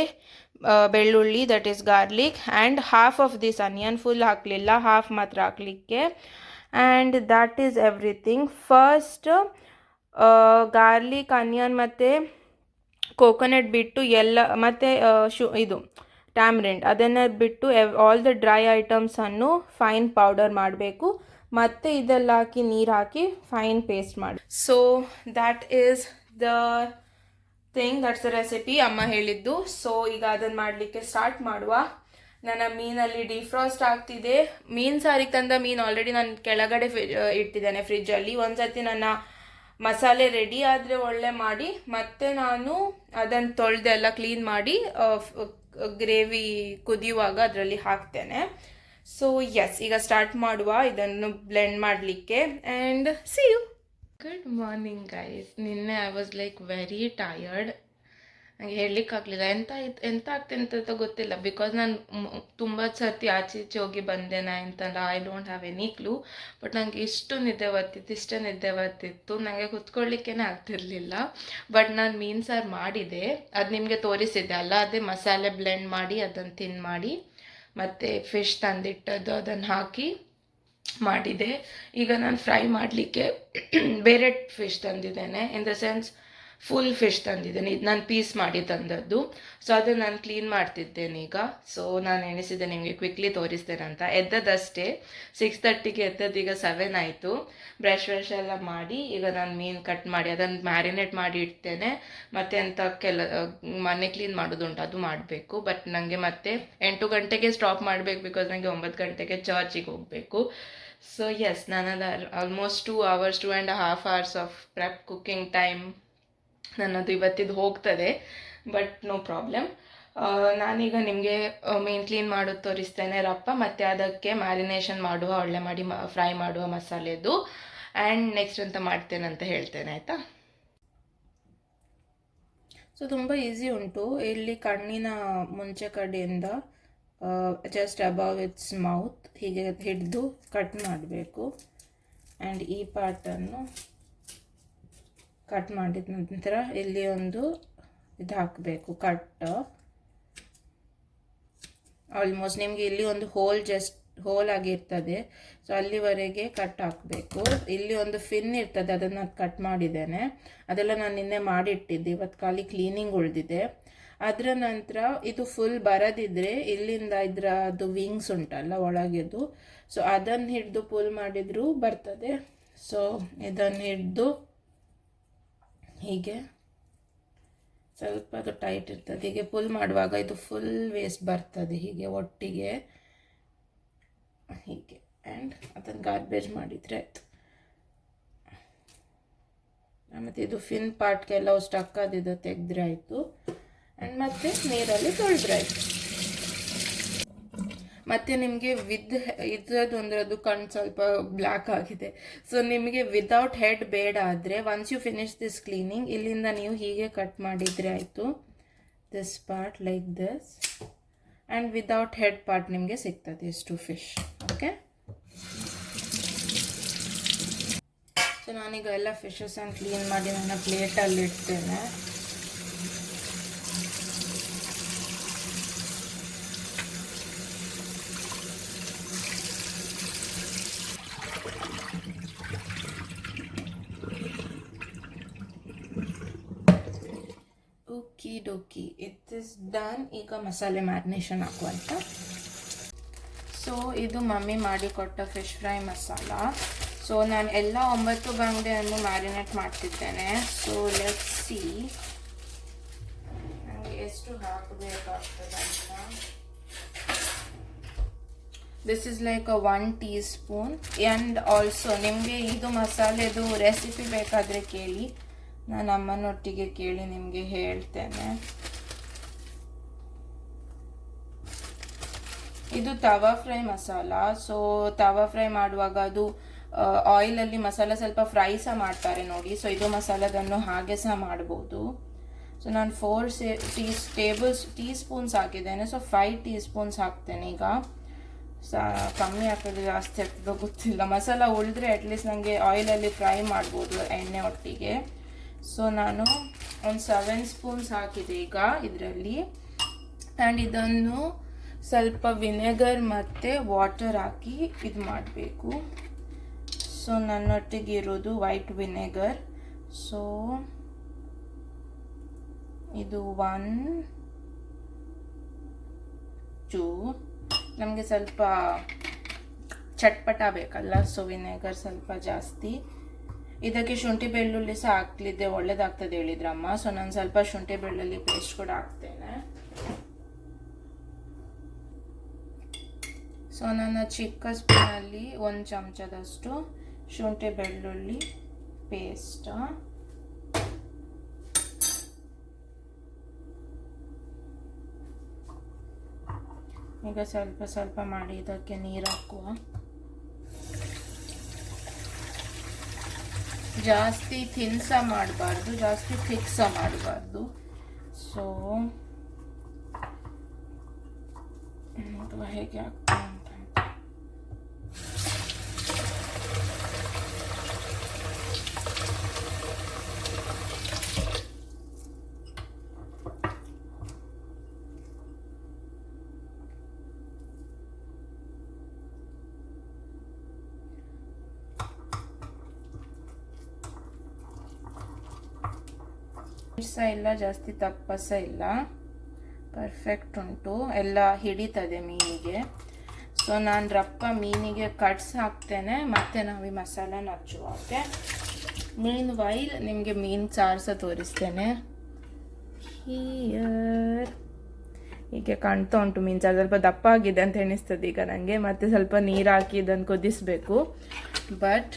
ಬೆಳ್ಳುಳ್ಳಿ, that is garlic. And half of this onion, full ಹಾಕಲಿಲ್ಲ, ಹಾಫ್ ಮಾತ್ರ ಹಾಕಲಿಕ್ಕೆ. And that is everything. First garlic, onion ಮತ್ತು ಕೋಕೋನಟ್ ಬಿಟ್ಟು ಎಲ್ಲ, ಮತ್ತು ಇದು ಟ್ಯಾಮ್ರಿಂಡ್ ಅದನ್ನು ಬಿಟ್ಟು ಆಲ್ ದ ಡ್ರೈ ಐಟಮ್ಸನ್ನು ಫೈನ್ ಪೌಡರ್ ಮಾಡಬೇಕು. ಮತ್ತು ಇದೆಲ್ಲ ಹಾಕಿ ನೀರು ಹಾಕಿ ಫೈನ್ ಪೇಸ್ಟ್ ಮಾಡಿ. So that is the thing, that's the recipe ಅಮ್ಮ ಹೇಳಿದ್ದು. ಸೊ ಈಗ ಅದನ್ನು ಮಾಡಲಿಕ್ಕೆ ಸ್ಟಾರ್ಟ್ ಮಾಡುವ. ನನ್ನ ಮೀನಲ್ಲಿ ಡಿಫ್ರಾಸ್ಟ್ ಆಗ್ತಿದೆ. ಮೀನು ಸಾರಿಗೆ ತಂದ ಮೀನು ಆಲ್ರೆಡಿ ನಾನು ಕೆಳಗಡೆ ಇಟ್ಟಿದ್ದೇನೆ ಫ್ರಿಜ್ಜಲ್ಲಿ. ಒಂದು ಸರ್ತಿ ನನ್ನ ಮಸಾಲೆ ರೆಡಿ ಆದರೆ ಒಳ್ಳೆ ಮಾಡಿ ಮತ್ತೆ ನಾನು ಅದನ್ನು ತೊಳೆದೆಲ್ಲ ಕ್ಲೀನ್ ಮಾಡಿ ಗ್ರೇವಿ ಕುದಿಯುವಾಗ ಅದರಲ್ಲಿ ಹಾಕ್ತೇನೆ. ಸೊ ಎಸ್, ಈಗ ಸ್ಟಾರ್ಟ್ ಮಾಡುವ ಇದನ್ನು ಬ್ಲೆಂಡ್ ಮಾಡಲಿಕ್ಕೆ. And see you. Good morning guys. ನಿನ್ನೆ I was like very tired. ನನಗೆ ಹೇಳಲಿಕ್ಕಾಗಲಿಲ್ಲ ಎಂತ ಆಗ್ತದೆ ಅಂತ ಗೊತ್ತಿಲ್ಲ. ಬಿಕಾಸ್ ನಾನು ತುಂಬ ಸರ್ತಿ ಆಚೆ ಈಚೆ ಹೋಗಿ ಬಂದೇನಾ ಅಂತಂದ್ರೆ I don't have any clue. But ನನಗೆ ಇಷ್ಟು ನಿದ್ದೆ ಬರ್ತಿತ್ತು, ನನಗೆ ಕುತ್ಕೊಳ್ಳಿಕ್ಕೇ ಆಗ್ತಿರ್ಲಿಲ್ಲ. ಬಟ್ ನಾನು ಮೀನು ಸಾರು ಮಾಡಿದೆ, ಅದು ನಿಮಗೆ ತೋರಿಸಿದ್ದೆ ಅಲ್ಲ, ಅದೇ ಮಸಾಲೆ ಬ್ಲೆಂಡ್ ಮಾಡಿ ಅದನ್ನು ತಿನ್ ಮಾಡಿ ಮತ್ತು ಫಿಶ್ ತಂದಿಟ್ಟದ್ದು ಅದನ್ನು ಹಾಕಿ ಮಾಡಿದೆ. ಈಗ ನಾನು ಫ್ರೈ ಮಾಡಲಿಕ್ಕೆ ಬೇರೆ ಫಿಶ್ ತಂದಿದ್ದೇನೆ, in the sense full fish ತಂದಿದ್ದೇನೆ. ಇದು ನಾನು ಪೀಸ್ ಮಾಡಿ ತಂದದ್ದು. ಸೊ ಅದನ್ನು ನಾನು ಕ್ಲೀನ್ ಮಾಡ್ತಿದ್ದೇನೆ ಈಗ. ಸೊ ನಾನು ಎಣಿಸಿದ್ದೆ ನಿಮಗೆ ಕ್ವಿಕ್ಲಿ ತೋರಿಸ್ತೇನೆ ಅಂತ. ಎದ್ದದಷ್ಟೇ 6:30ಗೆ ಎದ್ದದ್ದು, ಈಗ 7 ಆಯಿತು. ಬ್ರಷ್ ಎಲ್ಲ ಮಾಡಿ ಈಗ ನಾನು ಮೀನು ಕಟ್ ಮಾಡಿ ಅದನ್ನು ಮ್ಯಾರಿನೇಟ್ ಮಾಡಿ ಇಡ್ತೇನೆ. ಮತ್ತು ಎಂಥ ಮನೆ ಕ್ಲೀನ್ ಮಾಡೋದುಂಟು, ಅದು ಮಾಡಬೇಕು. ಬಟ್ ನನಗೆ ಮತ್ತೆ 8 ಗಂಟೆಗೆ ಸ್ಟಾಪ್ ಮಾಡಬೇಕು, ಬಿಕಾಸ್ ನನಗೆ 9 ಗಂಟೆಗೆ ಚರ್ಚಿಗೆ ಹೋಗಬೇಕು. ಸೊ ಎಸ್, ನನ್ನದು almost 2 hours 2.5 hours of prep cooking time ನನ್ನದು ಇವತ್ತಿದ್ದು ಹೋಗ್ತದೆ. But no problem. ನಾನೀಗ ನಿಮಗೆ ಮೀನು ಕ್ಲೀನ್ ಮಾಡೋದು ತೋರಿಸ್ತೇನೆ ರಪ್ಪ, ಮತ್ತು ಅದಕ್ಕೆ ಮ್ಯಾರಿನೇಷನ್ ಮಾಡುವ, ಒಳ್ಳೆ ಮಾಡಿ ಫ್ರೈ ಮಾಡುವ ಮಸಾಲೆದು. ಆ್ಯಂಡ್ ನೆಕ್ಸ್ಟ್ ಅಂತ ಮಾಡ್ತೇನೆ ಅಂತ ಹೇಳ್ತೇನೆ, ಆಯಿತಾ? ಸೊ ತುಂಬ ಈಸಿ ಉಂಟು. ಇಲ್ಲಿ ಕಣ್ಣಿನ ಮುಂಚೆ ಕಡೆಯಿಂದ ಜಸ್ಟ್ ಅಬೌವ್ ಇಟ್ಸ್ ಮೌತ್ ಹೀಗೆ ಹಿಡಿದು ಕಟ್ ಮಾಡಬೇಕು. ಆ್ಯಂಡ್ ಈ ಪಾರ್ಟನ್ನು ಕಟ್ ಮಾಡಿದ ನಂತರ ಇಲ್ಲಿ ಒಂದು ಇದು ಹಾಕಬೇಕು, ಕಟ್. ಆಲ್ಮೋಸ್ಟ್ ನಿಮಗೆ ಇಲ್ಲಿ ಒಂದು ಹೋಲ್ ಆಗಿರ್ತದೆ, ಸೊ ಅಲ್ಲಿವರೆಗೆ ಕಟ್ ಹಾಕಬೇಕು. ಇಲ್ಲಿ ಒಂದು ಫಿನ್ ಇರ್ತದೆ, ಅದನ್ನು ಕಟ್ ಮಾಡಿದ್ದೇನೆ. ಅದೆಲ್ಲ ನಾನು ನಿನ್ನೆ ಮಾಡಿಟ್ಟಿದ್ದೆ, ಇವತ್ತು ಖಾಲಿ ಕ್ಲೀನಿಂಗ್ ಉಳಿದಿದೆ. ಅದರ ನಂತರ ಇದು ಫುಲ್ ಬರದಿದ್ದರೆ ಇಲ್ಲಿಂದ ಅದು ವಿಂಗ್ಸ್ ಉಂಟಲ್ಲ ಒಳಗೆದು, ಸೊ ಅದನ್ನು ಹಿಡಿದು ಪುಲ್ ಮಾಡಿದರೂ ಬರ್ತದೆ. ಸೊ ಇದನ್ನು ಹಿಡಿದು ಹೀಗೆ ಸ್ವಲ್ಪ ಅದು ಟೈಟ್ ಇರ್ತದೆ, ಹೀಗೆ ಪುಲ್ ಮಾಡುವಾಗ ಇದು ಫುಲ್ ವೇಸ್ಟ್ ಬರ್ತದೆ ಹೀಗೆ ಒಟ್ಟಿಗೆ ಹೀಗೆ. ಆ್ಯಂಡ್ ಅದನ್ನು ಗಾರ್ಬೇಜ್ ಮಾಡಿದರೆ ಆಯಿತು. ಮತ್ತು ಇದು ಫಿನ್ ಪಾರ್ಟ್ಗೆಲ್ಲ ಸ್ಟಕ್ ಆದಿದ್ದು ತೆಗೆದ್ರೆ ಆಯಿತು. ಆ್ಯಂಡ್ ಮತ್ತೆ ನೀರಲ್ಲಿ ತೊಳೆದ್ರೆ ಆಯಿತು. ಮತ್ತು ನಿಮಗೆ ಇದರದ್ದು ಕಣ್ಣು ಸ್ವಲ್ಪ ಬ್ಲ್ಯಾಕ್ ಆಗಿದೆ. ಸೊ ನಿಮಗೆ ವಿದೌಟ್ ಹೆಡ್ ಬೇಡ ಆದರೆ once you finish this cleaning ಇಲ್ಲಿಂದ ನೀವು ಹೀಗೆ ಕಟ್ ಮಾಡಿದರೆ ಆಯಿತು. This part like this. And without head part ನಿಮಗೆ ಸಿಗ್ತದೆ ಇಷ್ಟು ಫಿಶ್. ಓಕೆ, ಸೊ ನಾನೀಗ ಎಲ್ಲ ಫಿಶಸನ್ನು ಕ್ಲೀನ್ ಮಾಡಿ ನನ್ನ ಪ್ಲೇಟಲ್ಲಿ ಇಡ್ತೇನೆ. Okay, it is done. ಈಗ ಮಸಾಲೆ ಮ್ಯಾರಿನೇಷನ್ ಹಾಕುವಂತ. ಸೊ ಇದು ಮಮ್ಮಿ ಮಾಡಿಕೊಟ್ಟ ಫಿಶ್ ಫ್ರೈ ಮಸಾಲ. ಸೊ ನಾನು ಎಲ್ಲ 9 ಬಂಗಡೆಯನ್ನು ಮ್ಯಾರಿನೇಟ್ ಮಾಡ್ತಿದ್ದೇನೆ. ಸೊ ಲೆಟ್ಸ್ ಸಿ ನನಗೆ ಎಷ್ಟು ಹಾಕಬೇಕಾಗ್ತದೆ ಅಂತ. This is like 1 teaspoon. And also ನಿಮಗೆ ಇದು ಮಸಾಲೆದು ರೆಸಿಪಿ ಬೇಕಾದರೆ ಕೇಳಿ, ನಾನು ಅಮ್ಮನೊಟ್ಟಿಗೆ ಕೇಳಿ ನಿಮಗೆ ಹೇಳ್ತೇನೆ. ಇದು ತವಾ ಫ್ರೈ ಮಸಾಲ. ಸೊ ತವಾ ಫ್ರೈ ಮಾಡುವಾಗ ಅದು ಆಯಿಲಲ್ಲಿ ಮಸಾಲ ಸ್ವಲ್ಪ ಫ್ರೈ ಸಹ ಮಾಡ್ತಾರೆ ನೋಡಿ. ಸೊ ಇದು ಮಸಾಲದನ್ನು ಹಾಗೆ ಸಹ ಮಾಡ್ಬೋದು. ಸೊ ನಾನು 4 ಟೀ ಸ್ಪೂನ್ಸ್ ಹಾಕಿದ್ದೇನೆ. ಸೊ 5 ಟೀ ಸ್ಪೂನ್ಸ್ ಹಾಕ್ತೇನೆ ಈಗ. ಕಮ್ಮಿ ಹಾಕಿದ್ರೆ ಜಾಸ್ತಿ ಆಗ್ತದೋ ಗೊತ್ತಿಲ್ಲ. ಮಸಾಲ ಉಳಿದ್ರೆ ಅಟ್ಲೀಸ್ಟ್ ನನಗೆ ಆಯಿಲಲ್ಲಿ ಫ್ರೈ ಮಾಡ್ಬೋದು ಎಣ್ಣೆ ಒಟ್ಟಿಗೆ. ಸೊ ನಾನು ಒಂದು 7 ಸ್ಪೂನ್ಸ್ ಹಾಕಿದೆ ಈಗ ಇದರಲ್ಲಿ. ಆ್ಯಂಡ್ ಇದನ್ನು ಸ್ವಲ್ಪ ವಿನೆಗರ್ ಮತ್ತು ವಾಟರ್ ಹಾಕಿ ಇದು ಮಾಡಬೇಕು. ಸೊ ನನ್ನೊಟ್ಟಿಗೆ ಇರೋದು ವೈಟ್ ವಿನೆಗರ್. ಸೊ ಇದು 1 2 ನಮಗೆ ಸ್ವಲ್ಪ ಚಟ್ಪಟ ಬೇಕಲ್ಲ, ಸೊ ವಿನೆಗರ್ ಸ್ವಲ್ಪ ಜಾಸ್ತಿ. ಇದಕ್ಕೆ ಶುಂಠಿ ಬೆಳ್ಳುಳ್ಳಿ ಸಹ ಹಾಕ್ಲಿದ್ದೆ, ಒಳ್ಳೇದಾಗ್ತದೆ ಹೇಳಿದ್ರಮ್ಮ. ಸೊ ನಾನು ಸ್ವಲ್ಪ ಶುಂಠಿ ಬೆಳ್ಳುಳ್ಳಿ ಪೇಸ್ಟ್ ಕೂಡ ಹಾಕ್ತೇನೆ. ಸೊ ನನ್ನ ಚಿಕ್ಕ ಸ್ಪೂನಲ್ಲಿ 1 ಚಮಚದಷ್ಟು ಶುಂಠಿ ಬೆಳ್ಳುಳ್ಳಿ ಪೇಸ್ಟ್. ಈಗ ಸ್ವಲ್ಪ ಸ್ವಲ್ಪ ಮಾಡಿ ಇದಕ್ಕೆ ನೀರು ಹಾಕುವ. ಜಾಸ್ತಿ ಥಿನ್ ಸಹ ಮಾಡಬಾರ್ದು, ಜಾಸ್ತಿ ಥಿಕ್ ಸಹ ಮಾಡಬಾರ್ದು. ಸೊ ಅಥವಾ ಹೇಗೆ ಆಗ್ತದೆ ಅಂತ. ಸಹ ಇಲ್ಲ, ಜಾಸ್ತಿ ತಪ್ಪಸ ಇಲ್ಲ, ಪರ್ಫೆಕ್ಟ್ ಉಂಟು, ಎಲ್ಲ ಹಿಡಿತದೆ ಮೀನಿಗೆ. ಸೊ ನಾನು ರಪ್ಪ ಮೀನಿಗೆ ಕಟ್ಸ್ ಹಾಕ್ತೇನೆ, ಮತ್ತು ನಾವು ಈ ಮಸಾಲನ ಹಚ್ಚುವಾಗೆ. ಮೀನ್ ವೈಲ್ ನಿಮಗೆ ಮೀನು ಸಾರು ಸಹ ತೋರಿಸ್ತೇನೆ. ಹೀಗೆ ಕಾಣ್ತಾ ಉಂಟು ಮೀನು ಸಾರು. ಸ್ವಲ್ಪ ದಪ್ಪ ಆಗಿದೆ ಅಂತ ಎಣಿಸ್ತದೆ ಈಗ ನನಗೆ. ಮತ್ತು ಸ್ವಲ್ಪ ನೀರು ಹಾಕಿ ಇದನ್ನು ಕುದಿಸ್ಬೇಕು. ಬಟ್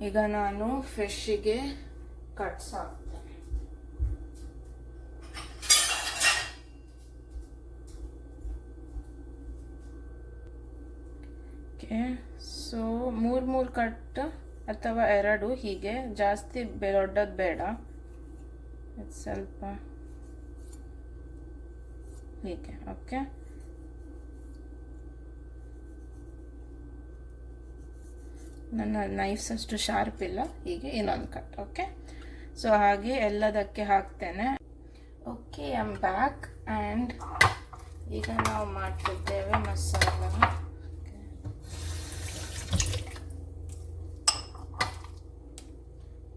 ಈಗ ನಾನು ಫಿಶ್ಶಿಗೆ ಕಟ್ಸ್ ಹಾಕ್ತೇನೆ. ಸೊ 3 ಕಟ್ ಅಥವಾ 2 ಹೀಗೆ, ಜಾಸ್ತಿ ದೊಡ್ಡದು ಬೇಡ. ಸ್ವಲ್ಪ ಹೀಗೆ. ಓಕೆ, ನನ್ನ ನೈಫ್ಸ್ ಅಷ್ಟು ಶಾರ್ಪ್ ಇಲ್ಲ. ಹೀಗೆ ಇನ್ನೊಂದು ಕಟ್. ಓಕೆ, ಸೊ ಹಾಗೆ ಎಲ್ಲದಕ್ಕೆ ಹಾಕ್ತೇನೆ. Okay, I am back. And ಈಗ ನಾವು ಮಾಡ್ತಿದ್ದೇವೆ ಮಸಾಲ.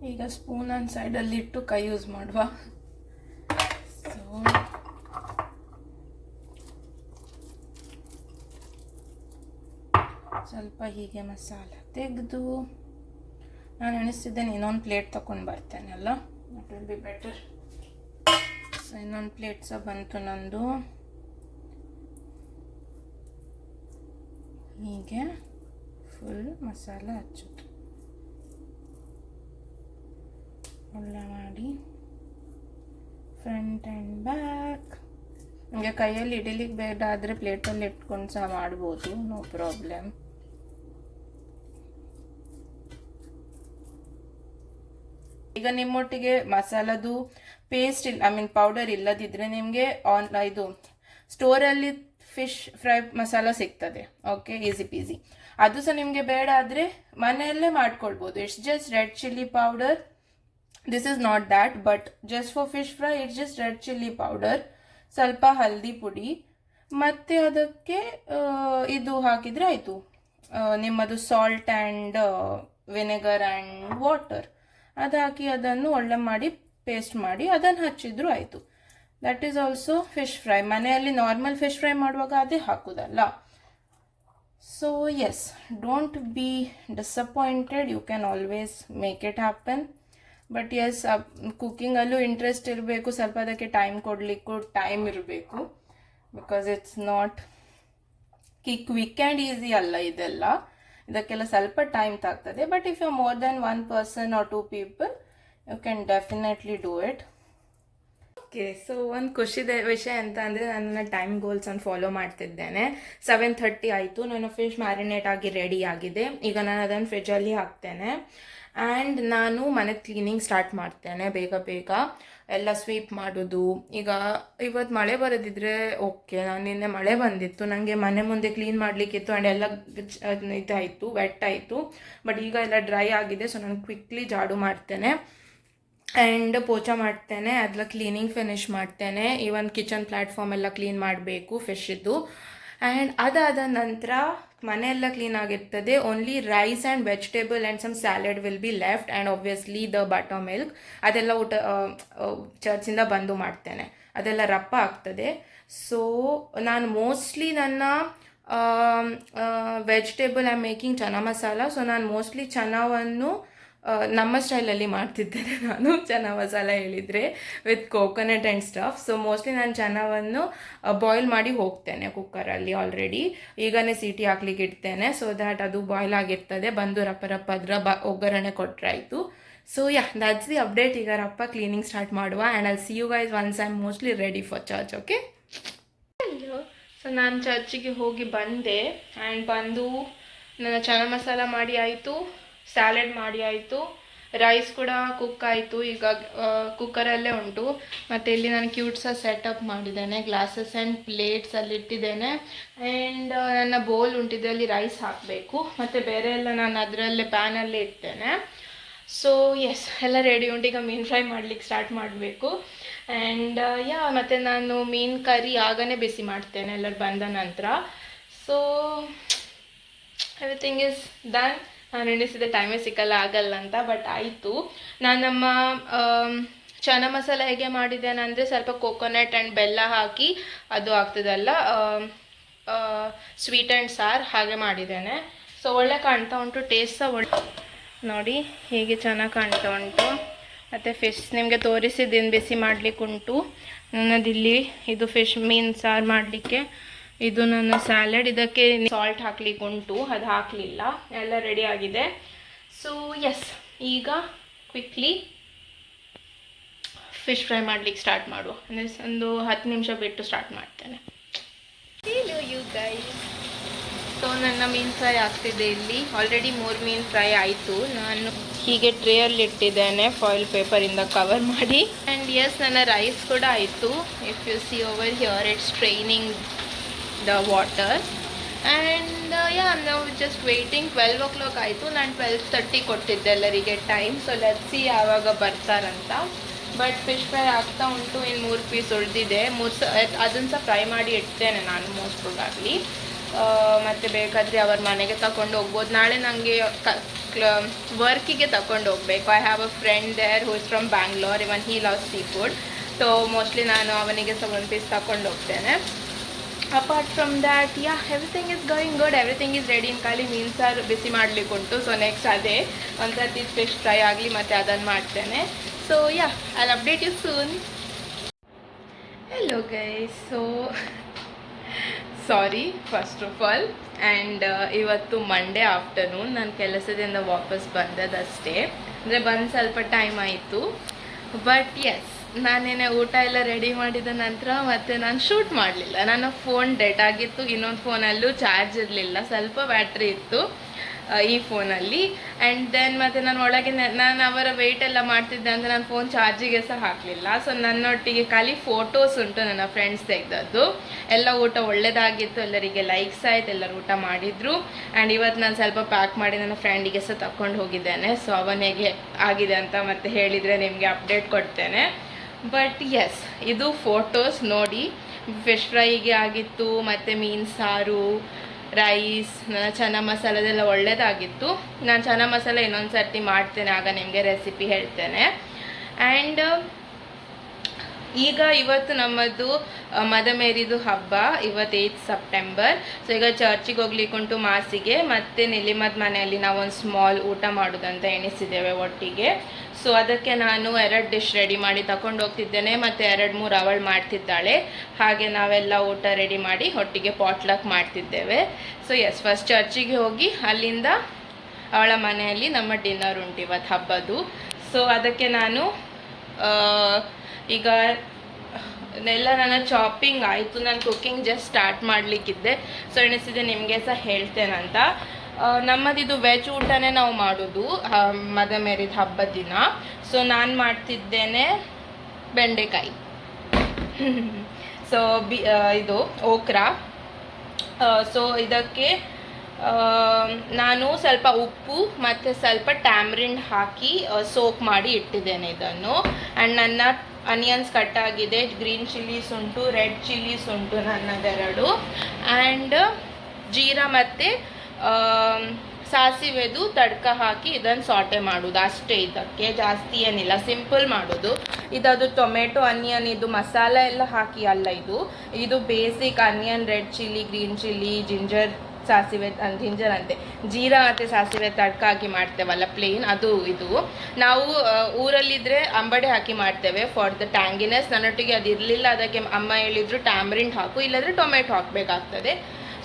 ಈಗ ಸ್ಪೂನ್ ಒಂದು ಸೈಡಲ್ಲಿ ಇಟ್ಟು ಕೈ ಯೂಸ್ ಮಾಡುವ. ಸೊ ಸ್ವಲ್ಪ ಹೀಗೆ ಮಸಾಲ ತೆಗೆದು ನಾನು ಎಣಿಸ್ತಿದ್ದೇನೆ ಇನ್ನೊಂದು ಪ್ಲೇಟ್ ತಗೊಂಡು ಬರ್ತೇನೆ ಅಲ್ಲ, that will be better. So ಇನ್ನೊಂದು ಪ್ಲೇಟ್ ಸಹ ಬಂತು ನಂದು. ಹೀಗೆ ಫುಲ್ ಮಸಾಲ ಹಚ್ಚೋದು ಎಲ್ಲ ಮಾಡಿ, ಫ್ರಂಟ್ ಆ್ಯಂಡ್ ಬ್ಯಾಕ್. ನಿಮಗೆ ಕೈಯಲ್ಲಿ ಇಡಲಿಕ್ಕೆ ಬೇಡ ಆದರೆ ಪ್ಲೇಟಲ್ಲಿ ಇಟ್ಕೊಂಡು ಸಹ ಮಾಡ್ಬೋದು, ನೋ ಪ್ರಾಬ್ಲಮ್. ಈಗ ನಿಮ್ಮೊಟ್ಟಿಗೆ ಮಸಾಲದು ಪೇಸ್ಟ್ ಇಲ್ಲ, ಐ ಮೀನ್ ಪೌಡರ್ ಇಲ್ಲದಿದ್ದರೆ ನಿಮಗೆ ಇದು ಸ್ಟೋರಲ್ಲಿ ಫಿಶ್ ಫ್ರೈ ಮಸಾಲ ಸಿಗ್ತದೆ. Okay, easy peasy. ಅದು ಸಹ ನಿಮಗೆ ಬೇಡ ಆದರೆ ಮನೆಯಲ್ಲೇ ಮಾಡ್ಕೊಳ್ಬೋದು. It's just red chilli powder. This is not that, but just for fish fry it's just red chilli powder, ಸ್ವಲ್ಪ ಹಲ್ದಿ ಪುಡಿ, ಮತ್ತು ಅದಕ್ಕೆ ಇದು ಹಾಕಿದರೆ ಆಯಿತು. ನಿಮ್ಮದು salt and vinegar and water ಅದು ಹಾಕಿ ಅದನ್ನು ಒಳ್ಳೆ ಮಾಡಿ ಪೇಸ್ಟ್ ಮಾಡಿ ಅದನ್ನು ಹಚ್ಚಿದ್ರು ಆಯಿತು. That is also fish fry. ಮನೆಯಲ್ಲಿ ನಾರ್ಮಲ್ ಫಿಶ್ ಫ್ರೈ ಮಾಡುವಾಗ ಅದೇ ಹಾಕೋದಲ್ಲ. So yes, don't be disappointed, you can always make it happen. But yes, ಕುಕ್ಕಿಂಗಲ್ಲೂ ಇಂಟ್ರೆಸ್ಟ್ ಇರಬೇಕು, ಸ್ವಲ್ಪ ಅದಕ್ಕೆ ಟೈಮ್ ಕೊಡಲಿಕ್ಕೂ ಟೈಮ್ ಇರಬೇಕು. Because it's not quick and easy ಅಲ್ಲ ಇದೆಲ್ಲ, ಇದಕ್ಕೆಲ್ಲ ಸ್ವಲ್ಪ ಟೈಮ್ ತಾಗ್ತದೆ. But if you more then 1 person or 2 people, you can definitely do it. Okay, so ಒಂದು ಖುಷಿದ ವಿಷಯ ಅಂತ ಅಂದರೆ ನನ್ನ ಟೈಮ್ ಗೋಲ್ಸನ್ನು ಫಾಲೋ ಮಾಡ್ತಿದ್ದೇನೆ. 7:30 ಆಯಿತು, ನಾನು ಫಿಶ್ ಮ್ಯಾರಿನೇಟ್ ಆಗಿ ರೆಡಿ ಆಗಿದೆ. ಈಗ ನಾನು ಅದನ್ನು ಫ್ರಿಜ್ಜಲ್ಲಿ ಹಾಕ್ತೇನೆ ಆ್ಯಂಡ್ ನಾನು ಮನೆ ಕ್ಲೀನಿಂಗ್ ಸ್ಟಾರ್ಟ್ ಮಾಡ್ತೇನೆ. ಬೇಗ ಬೇಗ ಎಲ್ಲ ಸ್ವೀಪ್ ಮಾಡೋದು. ಈಗ ಇವತ್ತು ಮಳೆ ಬರೋದಿದ್ರೆ ಓಕೆ, ನಾನು ನಿನ್ನೆ ಮಳೆ ಬಂದಿತ್ತು, ನನಗೆ ಮನೆ ಮುಂದೆ ಕ್ಲೀನ್ ಮಾಡಲಿಕ್ಕಿತ್ತು ಆ್ಯಂಡ್ ಎಲ್ಲ ಇದಾಯಿತು, ವೆಟ್ ಆಯಿತು. ಬಟ್ ಈಗ ಎಲ್ಲ ಡ್ರೈ ಆಗಿದೆ, ಸೊ ನಾನು ಕ್ವಿಕ್ಲಿ ಜಾಡು ಮಾಡ್ತೇನೆ ಆ್ಯಂಡ್ ಪೋಚಾ ಮಾಡ್ತೇನೆ, ಅದೆಲ್ಲ ಕ್ಲೀನಿಂಗ್ ಫಿನಿಷ್ ಮಾಡ್ತೇನೆ. ಈವನ್ ಕಿಚನ್ ಪ್ಲ್ಯಾಟ್ಫಾರ್ಮ್ ಎಲ್ಲ ಕ್ಲೀನ್ ಮಾಡಬೇಕು ಫಿಶ್ದು. ಆ್ಯಂಡ್ ಅದಾದ ನಂತರ ಮನೆಯೆಲ್ಲ ಕ್ಲೀನ್ ಆಗಿರ್ತದೆ. Only rice and vegetable and some salad will be left and obviously the buttermilk ಅದೆಲ್ಲ ಚರ್ಚಿಂದ ಬಂದು ಮಾಡ್ತೇನೆ, ಅದೆಲ್ಲ ರಪ್ಪ ಆಗ್ತದೆ. ಸೊ ನಾನು ಮೋಸ್ಟ್ಲಿ ನನ್ನ vegetable I am making chana masala. So ನಾನು ಮೋಸ್ಟ್ಲಿ ಚನಾವನ್ನು ನಮ್ಮ ಸ್ಟೈಲಲ್ಲಿ ಮಾಡ್ತಿದ್ದೇನೆ. ನಾನು ಚನಾ ಮಸಾಲ ಹೇಳಿದರೆ with coconut and stuff. So mostly ನಾನು ಚನಾವನ್ನು ಬಾಯ್ಲ್ ಮಾಡಿ ಹೋಗ್ತೇನೆ ಕುಕ್ಕರಲ್ಲಿ. ಆಲ್ರೆಡಿ ಈಗನೇ ಸೀಟಿ ಹಾಕ್ಲಿಕ್ಕೆ ಇಡ್ತೇನೆ, ಸೊ ದ್ಯಾಟ್ ಅದು ಬಾಯ್ಲ್ ಆಗಿರ್ತದೆ, ಬಂದು ರಪ್ಪ ಅದರ ಒಗ್ಗರಣೆ ಕೊಟ್ಟರೆ ಆಯಿತು. So yeah, that's the update. ಈಗ ರಪ್ಪ ಕ್ಲೀನಿಂಗ್ ಸ್ಟಾರ್ಟ್ ಮಾಡುವ and I'll see you guys once I am mostly ready for church. Okay, so ನಾನು ಚರ್ಚಿಗೆ ಹೋಗಿ ಬಂದೆ ಆ್ಯಂಡ್ ಬಂದು ನನ್ನ ಚನಾ ಮಸಾಲ ಮಾಡಿ ಆಯಿತು, ಸ್ಯಾಲೆಡ್ ಮಾಡಿ ಆಯಿತು, ರೈಸ್ ಕೂಡ ಕುಕ್ ಆಯಿತು. ಈಗ ಕುಕ್ಕರಲ್ಲೇ ಉಂಟು. ಮತ್ತು ಇಲ್ಲಿ ನಾನು ಕ್ಯೂಟ್ಸ ಸೆಟಪ್ ಮಾಡಿದ್ದೇನೆ, ಗ್ಲಾಸಸ್ ಆ್ಯಂಡ್ ಪ್ಲೇಟ್ಸ್ ಅಲ್ಲಿ ಇಟ್ಟಿದ್ದೇನೆ. ಆ್ಯಂಡ್ ನನ್ನ ಬೋಲ್ ಉಂಟಿದ್ರಲ್ಲಿ ರೈಸ್ ಹಾಕಬೇಕು, ಮತ್ತು ಬೇರೆ ಎಲ್ಲ ನಾನು ಅದರಲ್ಲೇ ಪ್ಯಾನಲ್ಲೇ ಇಡ್ತೇನೆ. ಸೊ ಎಸ್, ಎಲ್ಲ ರೆಡಿ ಉಂಟು. ಈಗ ಮೀನು ಫ್ರೈ ಮಾಡಲಿಕ್ಕೆ ಸ್ಟಾರ್ಟ್ ಮಾಡಬೇಕು. ಆ್ಯಂಡ್ ಯಾ, ಮತ್ತು ನಾನು ಮೀನು ಕರಿ ಆಗನೇ ಬಿಸಿ ಮಾಡ್ತೇನೆ ಎಲ್ಲರೂ ಬಂದ ನಂತರ. So everything is done. ನಾನು ಎಣಿಸಿದೆ ಟೈಮೇ ಸಿಕ್ಕಲ್ಲ, ಆಗಲ್ಲ ಅಂತ, ಬಟ್ ಆಯಿತು. ನಾನು ನಮ್ಮ ಚನಾ ಮಸಾಲ ಹೇಗೆ ಮಾಡಿದ್ದೇನೆ ಅಂದರೆ ಸ್ವಲ್ಪ ಕೋಕೋನಟ್ ಆ್ಯಂಡ್ ಬೆಲ್ಲ ಹಾಕಿ, ಅದು ಆಗ್ತದಲ್ಲ ಸ್ವೀಟ್ ಆ್ಯಂಡ್ ಸಾರ್, ಹಾಗೆ ಮಾಡಿದ್ದೇನೆ. ಸೊ ಒಳ್ಳೆ ಕಾಣ್ತಾ ಉಂಟು, ಟೇಸ್ಟ್ ಸಹ ಒಳ್ಳೆ. ನೋಡಿ ಹೇಗೆ ಚೆನ್ನಾಗಿ ಕಾಣ್ತಾ ಉಂಟು. ಮತ್ತು ಫಿಶ್ ನಿಮಗೆ ತೋರಿಸಿದ್ದೀನಿ ಬಿಸಿ ಮಾಡಲಿಕ್ಕೆ ಉಂಟು ನನ್ನದಿಲ್ಲಿ. ಇದು ಫಿಶ್ ಮೀನು ಸಾರು ಮಾಡಲಿಕ್ಕೆ, ಇದು ನನ್ನ ಸ್ಯಾಲೆಡ್. ಇದಕ್ಕೆ ಸಾಲ್ಟ್ ಹಾಕ್ಲಿಕ್ಕೆ ಉಂಟು, ಅದು ಹಾಕಲಿಲ್ಲ, ಎಲ್ಲ ರೆಡಿ ಆಗಿದೆ. ಸೊ ಎಸ್, ಈಗ ಕ್ವಿಕ್ಲಿ ಫಿಶ್ ಫ್ರೈ ಮಾಡಲಿಕ್ಕೆ ಸ್ಟಾರ್ಟ್ ಮಾಡುವ. ಅಂದರೆ ಒಂದು 10 ನಿಮಿಷ ಬಿಟ್ಟು ಸ್ಟಾರ್ಟ್ ಮಾಡ್ತೇನೆ. ಹೇಳು ಯು ಗೈಸ್. ಸೊ ನನ್ನ ಮೀನು ಫ್ರೈ ಆಗ್ತಿದೆ ಇಲ್ಲಿ. ಆಲ್ರೆಡಿ 3 ಮೀನು ಫ್ರೈ ಆಯಿತು. ನಾನು ಹೀಗೆ ಟ್ರೇಯಲ್ಲಿ ಇಟ್ಟಿದ್ದೇನೆ, ಫಾಯಿಲ್ ಪೇಪರಿಂದ ಕವರ್ ಮಾಡಿ. ಆ್ಯಂಡ್ ಎಸ್, ನನ್ನ ರೈಸ್ ಕೂಡ ಆಯಿತು. If U C over here it's training the water. And yeah, now just waiting. 12 o'clock ಆಯಿತು. ನಾನು 12:30 ಕೊಟ್ಟಿದ್ದೆ ಎಲ್ಲರಿಗೆ ಟೈಮ್. ಸೊ ಲೆಟ್ಸ್ ಸಿ ಯಾವಾಗ ಬರ್ತಾರಂತ. ಬಟ್ ಫಿಶ್ ಫ್ರೈ ಆಗ್ತಾ ಉಂಟು. ಇನ್ನು 3 ಪೀಸ್ ಉಳಿದಿದೆ, ಅದನ್ನು ಸಹ ಫ್ರೈ ಮಾಡಿ ಇಡ್ತೇನೆ ನಾನು ಮೋಸ್ಟ್ ಪ್ರೊಬಬ್ಲಿ. ಮತ್ತು ಬೇಕಾದರೆ ಅವ್ರ ಮನೆಗೆ ತಗೊಂಡು ಹೋಗ್ಬೋದು. ನಾಳೆ ನನಗೆ ವರ್ಕಿಗೆ ತಗೊಂಡು ಹೋಗಬೇಕು. I have a friend there who is from Bangalore. Even he loves seafood. So mostly ನಾನು ಅವನಿಗೆ ಸಹ 1 ಪೀಸ್ ತಗೊಂಡು ಹೋಗ್ತೇನೆ. Apart from that yeah, everything is going good, everything is ready. ಖಾಲಿ ಮೀನು ಸಾರು ಬಿಸಿ ಮಾಡಲಿಕ್ಕೆ ಉಂಟು. ಸೊ ನೆಕ್ಸ್ಟ್ ಅದೇ ಒಂದು ಸರ್ತಿ ಫಿಶ್ ಫ್ರೈ ಆಗಲಿ, ಮತ್ತು ಅದನ್ನು ಮಾಡ್ತೇನೆ. So yeah, I will update you soon. Hello guys. So sorry first of all. And ಇವತ್ತು ಮಂಡೇ ಆಫ್ಟರ್ನೂನ್ ನಾನು ಕೆಲಸದಿಂದ ವಾಪಸ್ ಬಂದದಷ್ಟೇ. ಅಂದರೆ ಬಂದು ಸ್ವಲ್ಪ ಟೈಮ್ ಆಯಿತು. ಬಟ್ ಎಸ್, ನಾನೇನೆ ಊಟ ಎಲ್ಲ ರೆಡಿ ಮಾಡಿದ ನಂತರ ಮತ್ತೆ ನಾನು ಶೂಟ್ ಮಾಡಲಿಲ್ಲ. ನನ್ನ ಫೋನ್ ಡೆಡ್ ಆಗಿತ್ತು, ಇನ್ನೊಂದು ಫೋನಲ್ಲೂ ಚಾರ್ಜ್ ಇರಲಿಲ್ಲ, ಸ್ವಲ್ಪ ಬ್ಯಾಟ್ರಿ ಇತ್ತು ಈ ಫೋನಲ್ಲಿ. ಆ್ಯಂಡ್ ದೆನ್ ಮತ್ತು ನಾನು ಒಳಗೆ ನಾನು ಅವರ ವೆಯ್ಟ್ ಎಲ್ಲ ಮಾಡ್ತಿದ್ದೆ ಅಂತ ನಾನು ಫೋನ್ ಚಾರ್ಜಿಗೆ ಸಹ ಹಾಕಲಿಲ್ಲ. ಸೊ ನನ್ನೊಟ್ಟಿಗೆ ಖಾಲಿ ಫೋಟೋಸ್ ಉಂಟು ನನ್ನ ಫ್ರೆಂಡ್ಸ್ ತೆಗೆದದ್ದು. ಎಲ್ಲ ಊಟ ಒಳ್ಳೆಯದಾಗಿತ್ತು, ಎಲ್ಲರಿಗೆ ಲೈಕ್ಸ್ ಆಯಿತು, ಎಲ್ಲರೂ ಊಟ ಮಾಡಿದರು. ಆ್ಯಂಡ್ ಇವತ್ತು ನಾನು ಸ್ವಲ್ಪ ಪ್ಯಾಕ್ ಮಾಡಿ ನನ್ನ ಫ್ರೆಂಡಿಗೆ ಸಹ ತಗೊಂಡು ಹೋಗಿದ್ದೇನೆ. ಸೊ ಅವನಿಗೆ ಆಗಿದೆ ಅಂತ ಮತ್ತೆ ಹೇಳಿದರೆ ನಿಮಗೆ ಅಪ್ಡೇಟ್ ಕೊಡ್ತೇನೆ. ಬಟ್ ಎಸ್, ಇದು ಫೋಟೋಸ್ ನೋಡಿ. ಫಿಶ್ ಫ್ರೈಗೆ ಆಗಿತ್ತು, ಮತ್ತು ಮೀನು ಸಾರು, ರೈಸ್, ನನ್ನ ಚನಾ ಮಸಾಲದೆಲ್ಲ ಒಳ್ಳೆಯದಾಗಿತ್ತು. ನಾನು ಚನಾ ಮಸಾಲ ಇನ್ನೊಂದು ಸರ್ತಿ ಮಾಡ್ತೇನೆ, ಆಗ ನಿಮಗೆ ರೆಸಿಪಿ ಹೇಳ್ತೇನೆ. ಆ್ಯಂಡ್ ಈಗ ಇವತ್ತು ನಮ್ಮದು ಮದಮೇರಿದು ಹಬ್ಬ, ಇವತ್ತು 8 ಸೆಪ್ಟೆಂಬರ್. ಸೊ ಈಗ ಚರ್ಚಿಗೆ ಹೋಗ್ಲಿಕ್ಕುಂಟು ಮಾಸಿಗೆ, ಮತ್ತು ನಿಲಿಮದ್ ಮನೆಯಲ್ಲಿ ನಾವೊಂದು ಸ್ಮಾಲ್ ಊಟ ಮಾಡೋದಂತ ಎಣಿಸಿದ್ದೇವೆ ಒಟ್ಟಿಗೆ. ಸೊ ಅದಕ್ಕೆ ನಾನು 2 ಡಿಶ್ ರೆಡಿ ಮಾಡಿ ತಗೊಂಡು ಹೋಗ್ತಿದ್ದೇನೆ, ಮತ್ತು 2-3 ಅವಳು ಮಾಡ್ತಿದ್ದಾಳೆ. ಹಾಗೆ ನಾವೆಲ್ಲ ಊಟ ರೆಡಿ ಮಾಡಿ ಒಟ್ಟಿಗೆ ಪಾಟ್ಲಕ್ ಮಾಡ್ತಿದ್ದೇವೆ. ಸೊ ಎಸ್, ಫಸ್ಟ್ ಚರ್ಚಿಗೆ ಹೋಗಿ ಅಲ್ಲಿಂದ ಅವಳ ಮನೆಯಲ್ಲಿ ನಮ್ಮ ಡಿನ್ನರ್ ಉಂಟು ಇವತ್ತು ಹಬ್ಬದು. ಸೊ ಅದಕ್ಕೆ ನಾನು ಈಗ ಎಲ್ಲ ನನ್ನ ಚಾಪಿಂಗ್ ಆಯಿತು, ನಾನು ಕುಕ್ಕಿಂಗ್ ಜಸ್ಟ್ ಸ್ಟಾರ್ಟ್ ಮಾಡಲಿಕ್ಕಿದ್ದೆ. ಸೊ ಎಣಿಸಿದೆ ನಿಮಗೆ ಸಹ ಹೇಳ್ತೇನಂತ. ನಮ್ಮದಿದು ವೆಜ್ ಊಟನೇ ನಾವು ಮಾಡೋದು ಮದಮೇರಿದ ಹಬ್ಬದ ದಿನ. ಸೊ ನಾನು ಮಾಡ್ತಿದ್ದೇನೆ ಬೆಂಡೆಕಾಯಿ ಸೊ ಇದು ಓಕ್ರಾ. ಸೊ ಇದಕ್ಕೆ ನಾನು ಸ್ವಲ್ಪ ಉಪ್ಪು ಮತ್ತು ಸ್ವಲ್ಪ ಟ್ಯಾಮ್ರಿಂಡ್ ಹಾಕಿ ಸೋಕ್ ಮಾಡಿ ಇಟ್ಟಿದ್ದೇನೆ ಇದನ್ನು. ಆ್ಯಂಡ್ ನನ್ನ ಅನಿಯನ್ಸ್ ಕಟ್ ಆಗಿದೆ, ಗ್ರೀನ್ ಚಿಲ್ಲೀಸ್ ಉಂಟು, ರೆಡ್ ಚಿಲ್ಲೀಸ್ ಉಂಟು ನನ್ನದೆರಡು, ಆ್ಯಂಡ್ ಜೀರಾ ಮತ್ತು ಸಾಸಿವೆದು ತಡ್ಕ ಹಾಕಿ ಇದನ್ನು ಸಾಟೆ ಮಾಡೋದು ಅಷ್ಟೇ. ಇದಕ್ಕೆ ಜಾಸ್ತಿ ಏನಿಲ್ಲ, ಸಿಂಪಲ್ ಮಾಡೋದು. ಇದದು ಟೊಮೆಟೊ ಆನಿಯನ್ ಇದು ಮಸಾಲ ಎಲ್ಲ ಹಾಕಿ ಅಲ್ಲ, ಇದು basic onion, red chilli, green chilli, ginger, ಸಾಸಿವೆ ಜಿಂಜರ್ ಅಂತೆ ಜೀರಾ ಮತ್ತು ಸಾಸಿವೆ ತಡ್ಕ ಹಾಕಿ ಮಾಡ್ತೇವಲ್ಲ ಪ್ಲೇನ್, ಅದು ಇದು. ನಾವು ಊರಲ್ಲಿದ್ದರೆ ಅಂಬಡೆ ಹಾಕಿ ಮಾಡ್ತೇವೆ ಫಾರ್ ದ ಟ್ಯಾಂಗಿನೆಸ್. ನನ್ನೊಟ್ಟಿಗೆ ಅದು ಇರಲಿಲ್ಲ, ಅದಕ್ಕೆ ಅಮ್ಮ ಹೇಳಿದರು ಟ್ಯಾಮ್ರಿಂಡ್ ಹಾಕು, ಇಲ್ಲಾಂದರೆ ಟೊಮೆಟೊ ಹಾಕಬೇಕಾಗ್ತದೆ.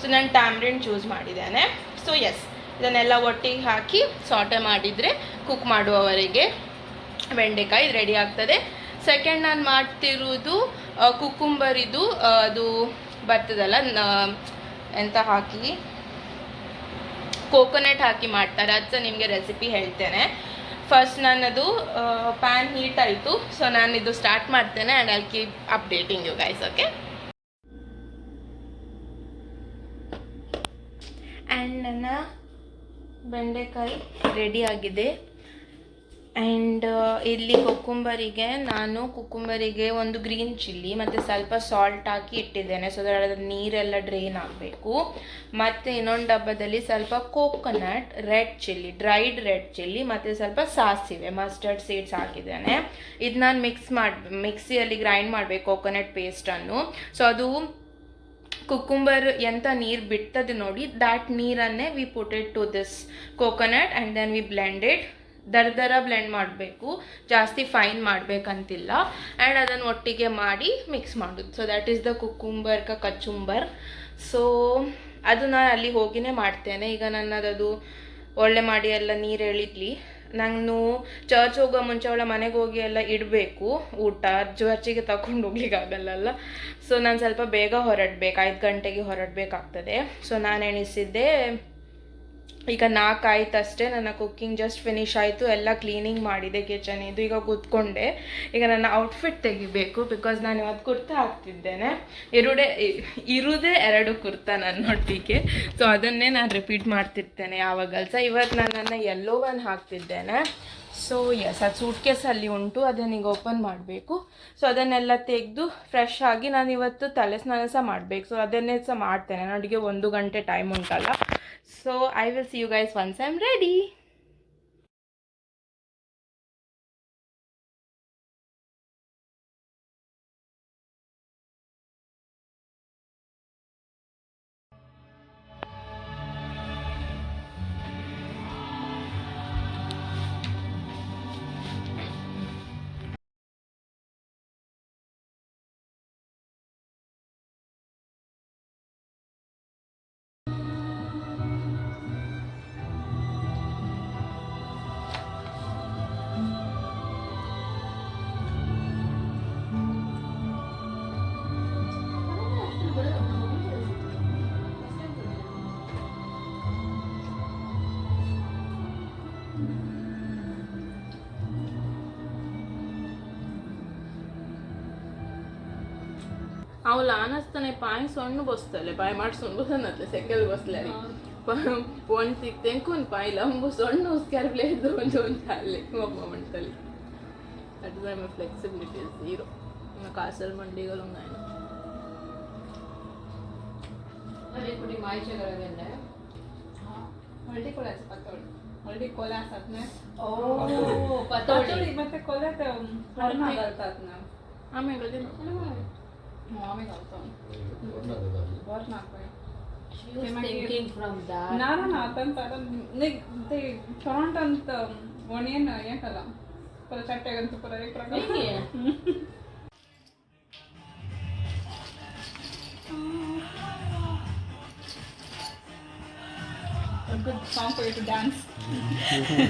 ಸೊ ನಾನು ಟ್ಯಾಮ್ರಿಂಡ್ ಚೂಸ್ ಮಾಡಿದ್ದೇನೆ. ಸೊ ಎಸ್, ಇದನ್ನೆಲ್ಲ ಒಟ್ಟಿಗೆ ಹಾಕಿ ಸಾಟೆ ಮಾಡಿದರೆ ಕುಕ್ ಮಾಡುವವರೆಗೆ ಬೆಂಡೆಕಾಯಿ ರೆಡಿ ಆಗ್ತದೆ. ಸೆಕೆಂಡ್ ನಾನು ಮಾಡ್ತಿರೋದು ಕುಕ್ಕುಂಬರಿದು ಅದು ಬರ್ತದಲ್ಲ, ಎಂತ ಹಾಕಿ ಕೋಕೋನಟ್ ಹಾಕಿ ಮಾಡ್ತಾರೆ, ಅದು ಸಹ ನಿಮಗೆ ರೆಸಿಪಿ ಹೇಳ್ತೇನೆ. ಫಸ್ಟ್ ನನ್ನದು ಪ್ಯಾನ್ ಹೀಟ್ ಆಯಿತು. ಸೊ ನಾನು ಇದು ಸ್ಟಾರ್ಟ್ ಮಾಡ್ತೇನೆ and I keep updating you guys, okay. And ನನ್ನ ಬೆಂಡೆಕಾಯಿ ರೆಡಿ ಆಗಿದೆ. ಆ್ಯಂಡ್ ಇಲ್ಲಿ ಕುಕ್ಕುಂಬರಿಗೆ ಒಂದು ಗ್ರೀನ್ ಚಿಲ್ಲಿ ಮತ್ತು ಸ್ವಲ್ಪ ಸಾಲ್ಟ್ ಹಾಕಿ ಇಟ್ಟಿದ್ದೇನೆ, ಸೊ ಅದರ ನೀರೆಲ್ಲ ಡ್ರೈನ್ ಆಗಬೇಕು. ಮತ್ತು ಇನ್ನೊಂದು ಡಬ್ಬದಲ್ಲಿ ಸ್ವಲ್ಪ coconut, red chilli, dried red chilli ಮತ್ತು ಸ್ವಲ್ಪ ಸಾಸಿವೆ, ಮಸ್ಟರ್ಡ್ ಸೀಡ್ಸ್ ಹಾಕಿದ್ದೇನೆ. ಇದು ನಾನು ಮಿಕ್ಸಿಯಲ್ಲಿ ಗ್ರೈಂಡ್ ಮಾಡಬೇಕು ಕೋಕೋನಟ್ ಪೇಸ್ಟನ್ನು. ಸೊ ಅದು ಕುಕ್ಕುಂಬರ್ ಎಂಥ ನೀರು ಬಿಡ್ತದೆ ನೋಡಿ, ದ್ಯಾಟ್ ನೀರನ್ನೇ we put it to this coconut and then we blend it. ದರ ಬ್ಲೆಂಡ್ ಮಾಡಬೇಕು, ಜಾಸ್ತಿ ಫೈನ್ ಮಾಡಬೇಕಂತಿಲ್ಲ. ಆ್ಯಂಡ್ ಅದನ್ನು ಒಟ್ಟಿಗೆ ಮಾಡಿ ಮಿಕ್ಸ್ ಮಾಡೋದು. So that is the cucumber kachumber. So ಅದು ನಾನು ಅಲ್ಲಿ ಹೋಗಿನೇ ಮಾಡ್ತೇನೆ. ಈಗ ನನ್ನದು ಒಳ್ಳೆ ಮಾಡಿ ಎಲ್ಲ ನೀರು ಎಳಿದ್ಲಿ. ನಾನು ಚರ್ಚ್ ಹೋಗೋ ಮುಂಚೆ ಅವಳ ಮನೆಗೆ ಹೋಗಿ ಎಲ್ಲ ಇಡಬೇಕು ಊಟ, ಚರ್ಚಿಗೆ ತಗೊಂಡು ಹೋಗ್ಲಿಕ್ಕಾಗಲ್ಲ. ಸೊ ನಾನು ಸ್ವಲ್ಪ ಬೇಗ ಹೊರಡಬೇಕು, 5 ಗಂಟೆಗೆ ಹೊರಡಬೇಕಾಗ್ತದೆ. ಸೊ ನಾನು ಎಣಿಸಿದ್ದೆ ಈಗ 4 ಆಯ್ತು ಅಷ್ಟೇ. ನನ್ನ ಕುಕ್ಕಿಂಗ್ ಜಸ್ಟ್ ಫಿನಿಶ್ ಆಯಿತು, ಎಲ್ಲ ಕ್ಲೀನಿಂಗ್ ಮಾಡಿದೆ ಕಿಚನ್ ಇದು. ಈಗ ಕೂತ್ಕೊಂಡೆ, ಈಗ ನನ್ನ ಔಟ್ಫಿಟ್ ತೆಗಿಬೇಕು, ಬಿಕಾಸ್ ನಾನು ಇವತ್ತು ಕುರ್ತಾ ಹಾಕ್ತಿದ್ದೇನೆ. ಇರುವುದೇ 2 ಕುರ್ತಾ ನನ್ನೊಟ್ಟಿಗೆ. ಸೊ ಅದನ್ನೇ ನಾನು ರಿಪೀಟ್ ಮಾಡ್ತಿರ್ತೇನೆ ಯಾವಾಗಲೂ ಸಹ. ಇವತ್ತು ನಾನು ನನ್ನ ಯೆಲ್ಲೋ ಒನ್ ಹಾಕ್ತಿದ್ದೇನೆ. ಸೊ ಎಸ್, ಅದು ಸೂಟ್ ಕೇಸಲ್ಲಿ ಉಂಟು, ಅದನ್ನೀಗ ಓಪನ್ ಮಾಡಬೇಕು. ಸೊ ಅದನ್ನೆಲ್ಲ ತೆಗೆದು ಫ್ರೆಶ್ ಆಗಿ ನಾನು ಇವತ್ತು ತಲೆ ಸ್ನಾನ ಸಹ ಮಾಡಬೇಕು. ಸೊ ಅದನ್ನೇ ಸಹ ಮಾಡ್ತೇನೆ, ನನಗೆ 1 ಗಂಟೆ ಟೈಮ್ ಉಂಟಲ್ಲ. So I will see you guys once I'm ready. हांव ल्हान आसतना पांय सोण्ण बसतले, पांय माट सोण बसनातले, सेकेल बसल्यार पण तेंकून पांय लंब सोण्ण उसक्यार प्लेट दोन दोन खाल्ले मम्मा म्हणटली. That is my flexibility is zero. म्हाका आसल मंडी घालूंक जायना. हळदी कुडी मायच्या घरा गेले, हळदी कोल्याचे पातोळी, हळदी कोल्या आसात ना, पातोळी ಮತ್ತೆ ಕೊಲೆ ಹರ್ನ घालतात ना. आम्ही कधी आम्ही घालतो वर नाकवाय She was thinking from that. ना ತಂತ ते ಟೊರಾಂಟ್ ಅಂತ ಒಣಿಯನ್ ಏಕಲ್ಲ ಪರ ಚಟ್ಟೆಗಂತ ಪರ ಹೇಗೆ? a good song for you to dance